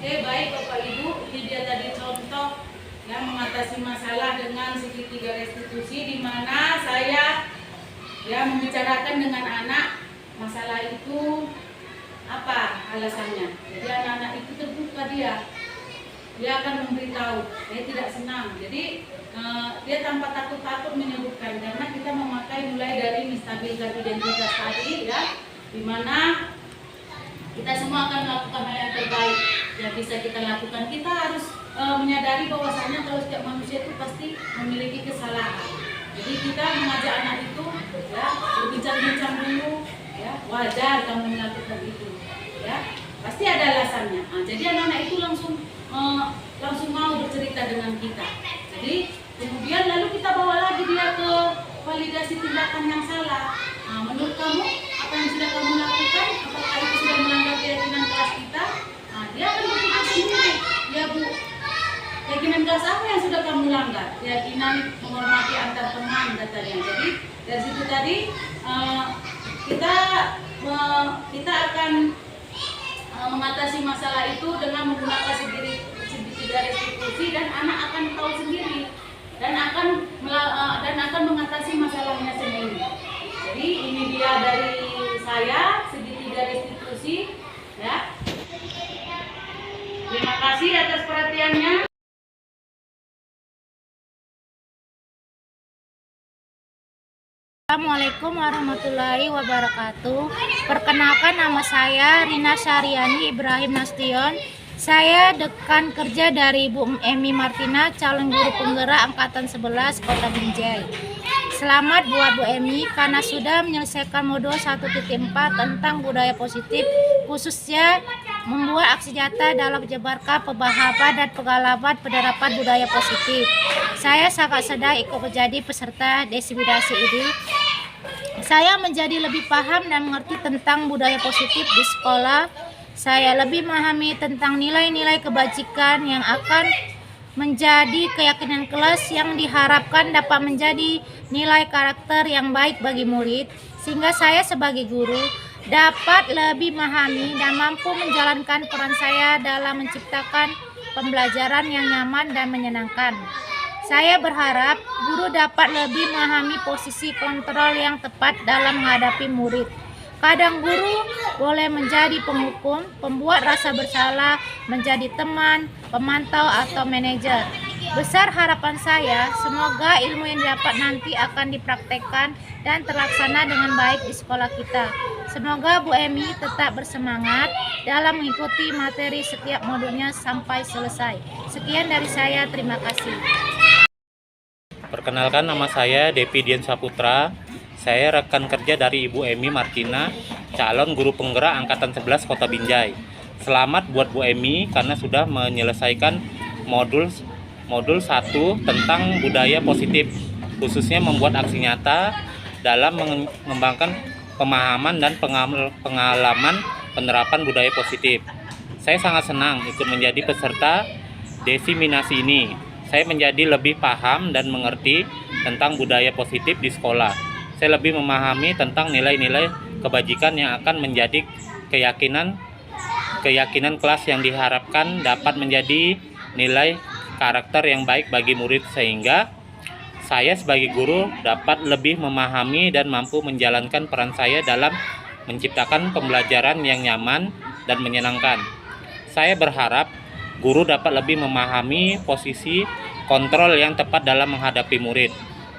Speaker 4: Oke, baik Bapak Ibu, ini dia tadi contoh yang mengatasi masalah dengan segitiga restitusi, di mana saya membicarakan dengan anak masalah itu apa alasannya. Jadi anak-anak itu terbuka, dia akan memberitahu, saya tidak senang. Jadi dia tanpa takut-takut menyebutkan, karena kita memakai mulai dari menstabilkan identitas tadi, ya, di mana kita semua akan melakukan hal yang terbaik yang bisa kita lakukan. Kita harus menyadari bahwasanya kalau setiap manusia itu pasti memiliki kesalahan. Jadi kita mengajak anak itu, ya, berbincang-bincang dulu, ya, wajar kamu melakukan itu, ya, pasti ada alasannya. Nah, jadi anak-anak itu langsung mau bercerita dengan kita. Jadi kemudian lalu kita bawa lagi dia ke validasi tindakan yang salah. Nah, menurut kamu apa yang sudah kamu lakukan? Apakah itu sudah melanggar keyakinan kelas kita? Nah, dia akan berpikir sendiri, ya Bu, Keyakinan kelas apa yang sudah kamu langgar? Keyakinan menghormati antar teman katanya. Jadi dari situ tadi kita akan mengatasi masalah itu dengan menggunakan segitiga restitusi, dan anak akan tahu sendiri dan akan mengatasi masalahnya sendiri. Jadi ini dia dari saya, segitiga restitusi, ya. Terima kasih atas perhatiannya.
Speaker 6: Assalamualaikum warahmatullahi wabarakatuh. Perkenalkan, nama saya Rina Syariani Ibrahim Nasution. Saya dekan kerja dari Bu Emi Martina, calon guru penggerak angkatan 11 Kota Binjai. Selamat buat Bu Emi karena sudah menyelesaikan modul 1.4 tentang budaya positif, khususnya membuat aksi nyata dalam menyebarkan pemahaman dan pengalaman penerapan budaya positif. Saya sangat senang ikut menjadi peserta diseminasi ini. Saya menjadi lebih paham dan mengerti tentang budaya positif di sekolah. Saya lebih memahami tentang nilai-nilai kebajikan yang akan menjadi keyakinan kelas yang diharapkan dapat menjadi nilai karakter yang baik bagi murid, sehingga saya sebagai guru dapat lebih memahami dan mampu menjalankan peran saya dalam menciptakan pembelajaran yang nyaman dan menyenangkan. Saya berharap guru dapat lebih memahami posisi kontrol yang tepat dalam menghadapi murid. Kadang guru boleh menjadi penghukum, pembuat rasa bersalah, menjadi teman, pemantau, atau manajer. Besar harapan saya, semoga ilmu yang didapat nanti akan dipraktekkan dan terlaksana dengan baik di sekolah kita. Semoga Bu Emi tetap bersemangat dalam mengikuti materi setiap modulnya sampai selesai. Sekian dari saya, terima kasih.
Speaker 7: Perkenalkan, nama saya Devi Dian Saputra. Saya rekan kerja dari Ibu Emi Martina, calon guru penggerak angkatan 11 Kota Binjai. Selamat buat Bu Emi karena sudah menyelesaikan modul 1 tentang budaya positif, khususnya membuat aksi nyata dalam mengembangkan pemahaman dan pengalaman penerapan budaya positif. Saya sangat senang ikut menjadi peserta diseminasi ini. Saya menjadi lebih paham dan mengerti tentang budaya positif di sekolah. Saya lebih memahami tentang nilai-nilai kebajikan yang akan menjadi keyakinan kelas yang diharapkan dapat menjadi nilai karakter yang baik bagi murid, sehingga saya sebagai guru dapat lebih memahami dan mampu menjalankan peran saya dalam menciptakan pembelajaran yang nyaman dan menyenangkan. Saya berharap guru dapat lebih memahami posisi kontrol yang tepat dalam menghadapi murid.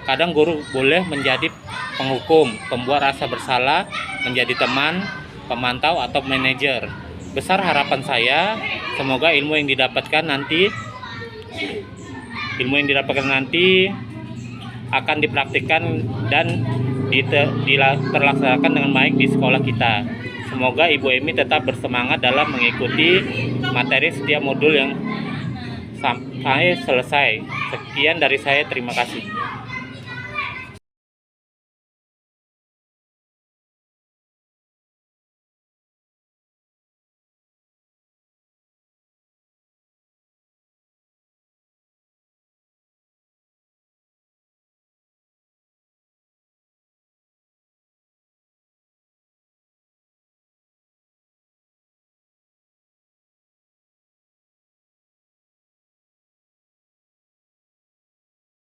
Speaker 7: Kadang guru boleh menjadi penghukum, pembuat rasa bersalah, menjadi teman, pemantau, atau manajer. Besar harapan saya, semoga ilmu yang didapatkan nanti akan dipraktikkan dan terlaksanakan dengan baik di sekolah kita. Semoga Ibu Emi tetap bersemangat dalam mengikuti materi setiap modul yang sampai selesai. Sekian dari saya, terima kasih.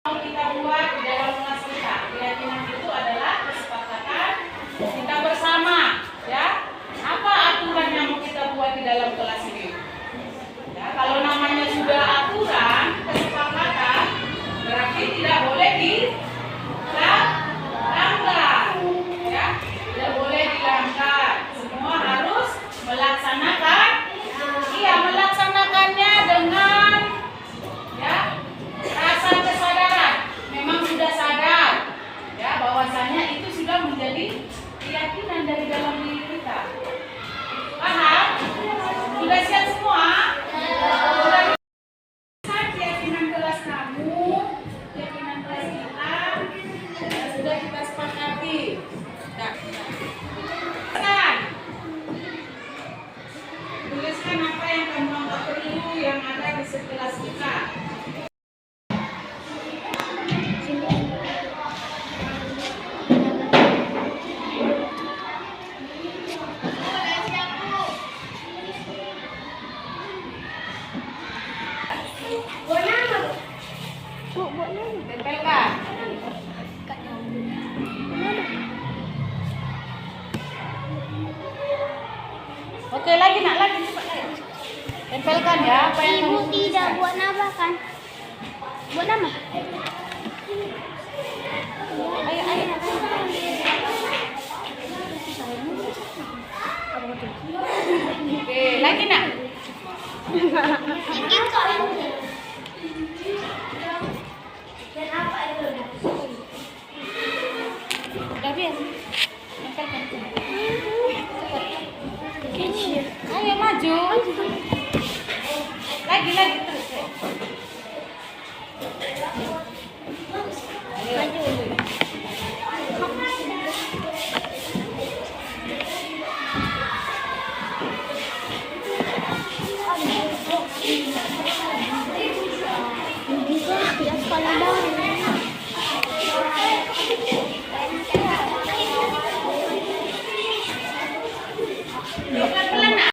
Speaker 4: Kita buat di dalam kelas kita, keyakinan itu adalah kesepakatan kita bersama, ya. Apa aturan yang mau kita buat di dalam kelas ini? Ya, kalau namanya sudah aturan, kesepakatan, berarti tidak boleh dilanggar, ya. Tidak boleh dilanggar. Semua harus melaksanakannya dengan, ya, rasa kesadaran. Memang sudah sadar, ya, Oke, lagi nak, lagi cepat lagi. Tempelkan ya apa yang
Speaker 6: Ibu
Speaker 4: kamu
Speaker 6: tidak
Speaker 4: tuliskan.
Speaker 6: buat nama kan? Buat nama?
Speaker 4: Ayo, ayo. Oke, lagi nak. Udah biar. Tempelkan. Ayo maju. Lagi terus.
Speaker 6: Ya sekolah baru.
Speaker 4: Pelan-pelan nak.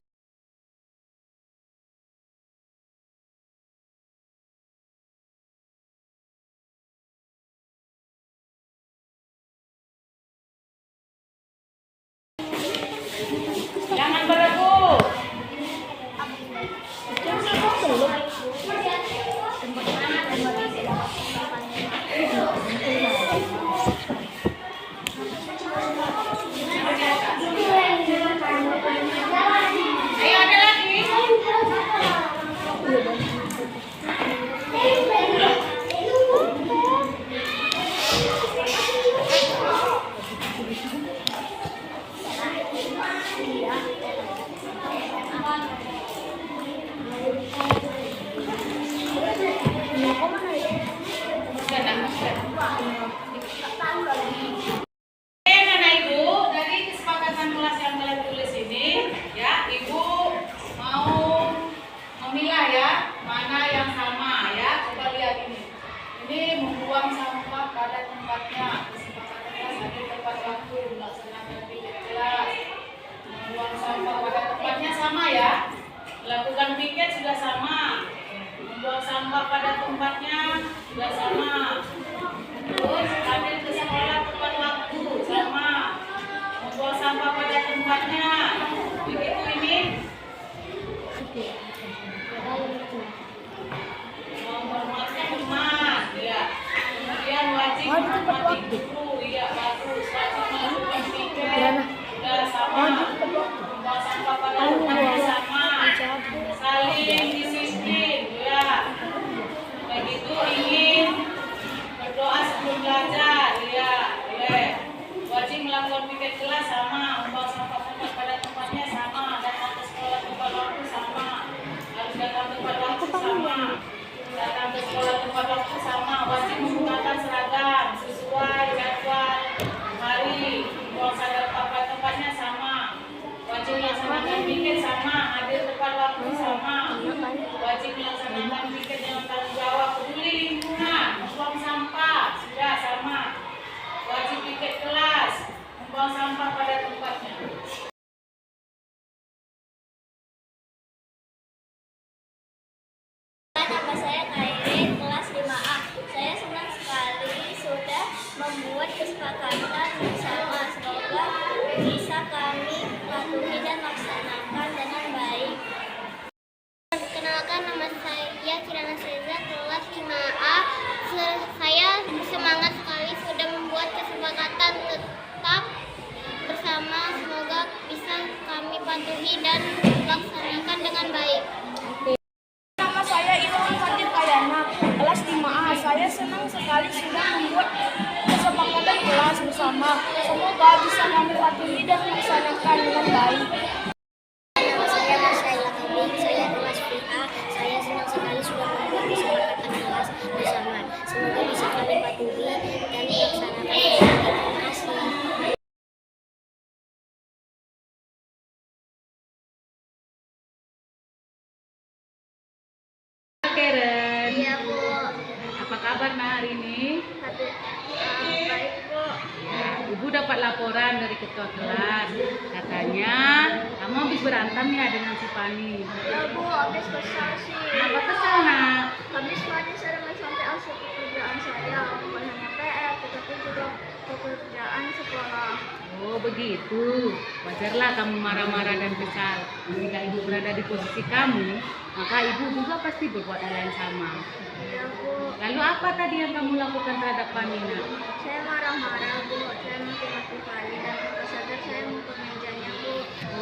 Speaker 4: Jangan berebut. Ayo ada lagi. Anak ibu, dari kesepakatan kelas yang kalian tulis ini, ya ibu mau memilah ya mana yang sama ya. Coba lihat ini. Ini membuang sampah pada tempatnya. Kesepakatan kelas ada tepat waktu melaksanakan piket kelas. Membuang sampah pada tempatnya sama ya. Melakukan piket sudah sama. Membuang sampah pada tempatnya sudah sama. Terus hadir ke sekolah tepat waktu sama. Membuang sampah pada tempatnya. Begitu ini. Menghormati teman, ya. Kemudian wajib menghormati guru, ya bagus. Wajib melakukan piket, sudah sama. Membuang sampah pada tempatnya sama. Saling disiplin, ya. Begitu ingin berdoa sebelum belajar, ya, boleh. Wajib melakukan piket kelas sama, membawa sampah pada tempatnya sama, datang ke sekolah tepat waktu sama, harus datang tepat waktu sama, datang ke sekolah tepat waktu sama, wajib menggunakan seragam sesuai jadwal hari, membawa sampah pada tempatnya sama, wajib melaksanakan piket sama, hadir tepat waktu sama, wajib melaksanakan piket dengan tanggung jawab, peduli lingkungan, membuang sampah sudah sama, wajib piket kelas, membuang sampah pada tempatnya.
Speaker 6: Nama saya Kairin, kelas 5A. Saya senang sekali sudah membuat kesepakatan bersama. Semoga bisa kami patuhi dan laksanakan dengan baik. Perkenalkan, nama saya Kirana Seza, kelas 5A. Saya semangat sekali sudah membuat kesepakatan tetap bersama. Semoga bisa kami patuhi dan laksanakan dengan baik.
Speaker 2: Nama saya Ilham Fatir Kayana, kelas 5A. Saya senang sekali sudah membuat kesepakatan kelas bersama. Semoga bisa kami patuhi dan laksanakan dengan baik.
Speaker 6: Nama saya Marcella Kabing, saya kelas 5A. Saya senang sekali sudah membuat kesepakatan kelas bersama. Semoga bisa kami patuhi dan laksanakan dengan baik. Terima kasih.
Speaker 4: Karen,
Speaker 6: Iya, Bu.
Speaker 4: apa kabar nah hari ini?
Speaker 6: Baik, Bu.
Speaker 4: Ya, Ibu dapat laporan dari ketua kelas. Katanya kamu habis berantem ya dengan si Pani.
Speaker 6: Ya, Bu, habis kesal sih.
Speaker 4: Kenapa kesal nak?
Speaker 6: Habis Fani sering sampai asal pekerjaan saya, bukan hanya PR, tetapi juga
Speaker 2: pekerjaan sekolah.
Speaker 4: Oh begitu, wajarlah kamu marah-marah dan kesal. Jika ibu berada di posisi kamu, maka ibu juga pasti berbuat hal yang sama.
Speaker 2: Iya Bu,
Speaker 4: Lalu apa tadi yang kamu lakukan terhadap Panina?
Speaker 2: saya marah-marah Bu, saya maki-maki Fali dan tanpa sadar saya mengukir mejanya Bu.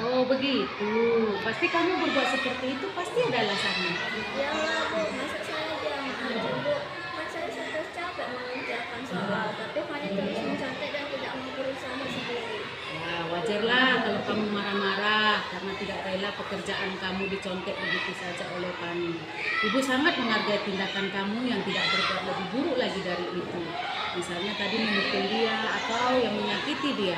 Speaker 4: Oh begitu, pasti kamu berbuat seperti itu pasti ada alasannya.
Speaker 2: Ya lah Bu, masa saya diam aja Bu, kan saya sudah capek mengerjakan soal, tapi Fali terus mencontek dan tidak mau berusaha sendiri.
Speaker 4: Ya wajarlah kalau kamu marah-marah karena tidak rela pekerjaan kamu dicontek begitu saja oleh Pani. Ibu sangat menghargai tindakan kamu yang tidak berbuat lebih buruk lagi dari itu. Misalnya tadi memukul dia atau yang menyakiti dia.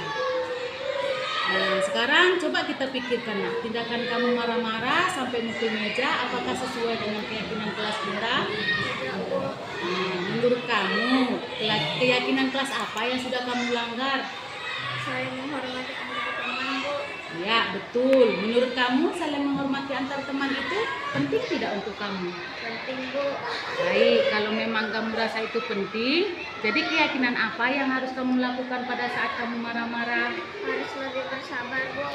Speaker 4: Nah, sekarang coba kita pikirkan nak, tindakan kamu marah-marah sampai mukul meja, apakah sesuai dengan keyakinan kelas kita? Nah, menurut kamu, keyakinan kelas apa yang sudah kamu langgar?
Speaker 2: Saya menghormati antar teman Bu.
Speaker 4: Ya, betul. Menurut kamu, saling menghormati antar teman itu penting tidak untuk kamu?
Speaker 2: Penting Bu,
Speaker 4: Baik, kalau memang kamu rasa itu penting, jadi keyakinan apa yang harus kamu lakukan pada saat kamu marah-marah?
Speaker 2: harus lebih bersabar Bu.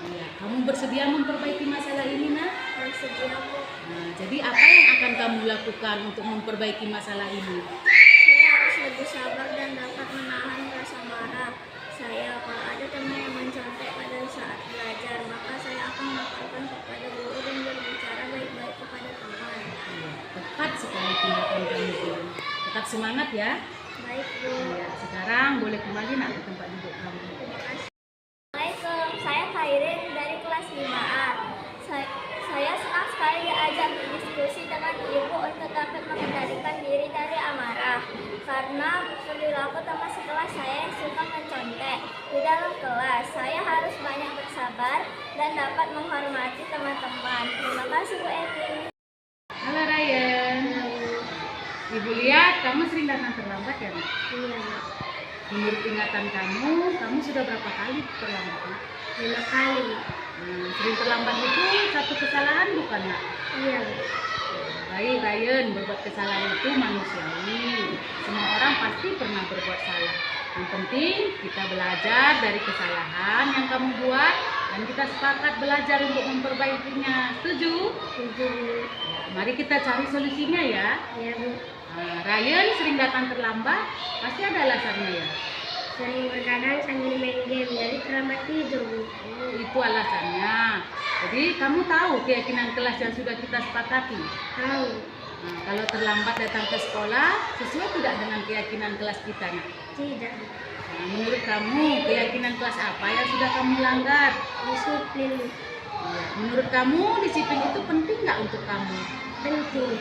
Speaker 4: Ya, kamu bersedia memperbaiki masalah ini, nak?
Speaker 2: Bersedia Bu.
Speaker 4: Nah, jadi apa yang akan kamu lakukan untuk memperbaiki masalah ini?
Speaker 2: Saya harus lebih sabar dan dapat menahan rasa marah. Saya kalau ada teman yang mencontek pada saat belajar, maka saya akan melaporkan kepada guru dan berbicara baik-baik kepada teman.
Speaker 4: Ya, tepat sekali tindakan kamu itu. Tetap semangat ya.
Speaker 2: Baik Bu.
Speaker 4: Ya, sekarang boleh kembali nak ke tempat duduk kamu.
Speaker 2: Terima kasih. Assalamualaikum, saya Khairin dari kelas 5A. Saya senang sekali diajak berdiskusi dengan Ibu untuk dapat mengendalikan diri dari amarah. Karena perilaku teman sekelas saya yang suka mencontek. Di dalam kelas, saya harus banyak bersabar dan dapat menghormati teman-teman. Terima kasih Bu Emi.
Speaker 4: Halo Ryan. Ibu lihat kamu sering datang terlambat ya, nak?
Speaker 2: Iya,
Speaker 4: Menurut ingatan kamu sudah berapa kali terlambat? Nak?
Speaker 2: 5 kali.
Speaker 4: Sering terlambat itu satu kesalahan bukan, nak?
Speaker 2: Iya.
Speaker 4: Baik, Ryan, berbuat kesalahan itu manusiawi. Semua orang pasti pernah berbuat salah. Yang penting kita belajar dari kesalahan yang kamu buat dan kita sepakat belajar untuk memperbaikinya. Setuju?
Speaker 2: Setuju.
Speaker 4: Ya, mari kita cari solusinya ya.
Speaker 2: Iya Bu.
Speaker 4: Ryan sering datang terlambat, pasti ada alasannya ya.
Speaker 2: Sering bergadang sambil main game, jadi terlambat tidur Bu.
Speaker 4: Oh, itu alasannya. Jadi kamu tahu keyakinan kelas yang sudah kita sepakati.
Speaker 2: Tahu.
Speaker 4: Nah, kalau terlambat datang ke sekolah, sesuai tidak dengan keyakinan kelas kita? Nah,
Speaker 2: Tidak.
Speaker 4: menurut kamu keyakinan kelas apa yang sudah kamu langgar?
Speaker 2: Disiplin.
Speaker 4: Ya, menurut kamu disiplin itu penting nggak untuk kamu?
Speaker 2: Penting.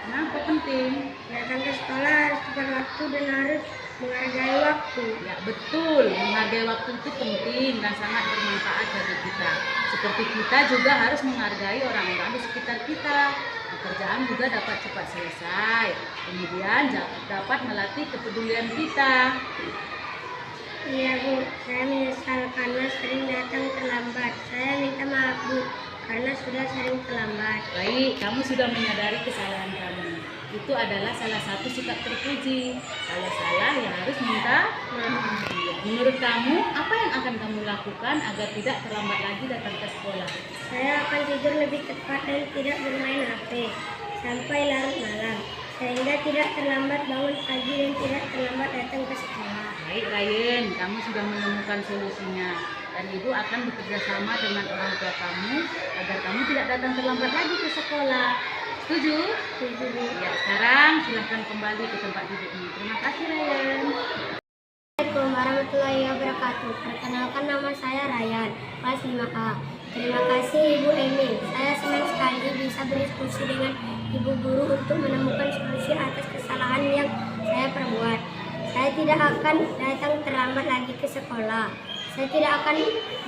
Speaker 4: Kenapa penting?
Speaker 2: Datang ke sekolah harus tepat waktu dan harus menghargai waktu.
Speaker 4: Ya betul, menghargai waktu itu penting dan sangat bermanfaat bagi kita. Seperti kita juga harus menghargai orang-orang di sekitar kita. Pekerjaan juga dapat cepat selesai. Kemudian dapat melatih kepedulian kita.
Speaker 2: Iya Bu, saya menyesal karena sering datang terlambat. Saya minta maaf Bu, karena sudah sering terlambat.
Speaker 4: Baik, kamu sudah menyadari kesalahan kamu. Itu adalah salah satu sikap terpuji. Kalau salah ya harus minta maaf. Menurut kamu, apa yang akan kamu lakukan agar tidak terlambat lagi datang ke sekolah?
Speaker 2: Saya akan tidur lebih cepat dan tidak bermain HP sampai larut malam, sehingga tidak terlambat bangun pagi dan tidak terlambat datang ke sekolah.
Speaker 4: Baik Ryan, kamu sudah menemukan solusinya. Dan ibu akan bekerja sama dengan orang tua kamu agar kamu tidak datang terlambat lagi ke sekolah. Setuju?
Speaker 2: Setuju Bu.
Speaker 4: Ya, sekarang silahkan kembali ke tempat dudukmu. Terima kasih Ryan.
Speaker 2: Assalamualaikum warahmatullahi wabarakatuh. Perkenalkan, nama saya Ryan, kelas 5A. Terima kasih Ibu Emi. Saya senang sekali bisa berdiskusi dengan Ibu Guru untuk menemukan solusi atas kesalahan yang saya perbuat. Saya tidak akan datang terlambat lagi ke sekolah. Saya tidak akan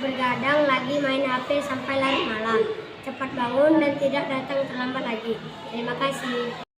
Speaker 2: bergadang lagi main HP sampai larut malam. Cepat bangun dan tidak datang terlambat lagi. Terima kasih.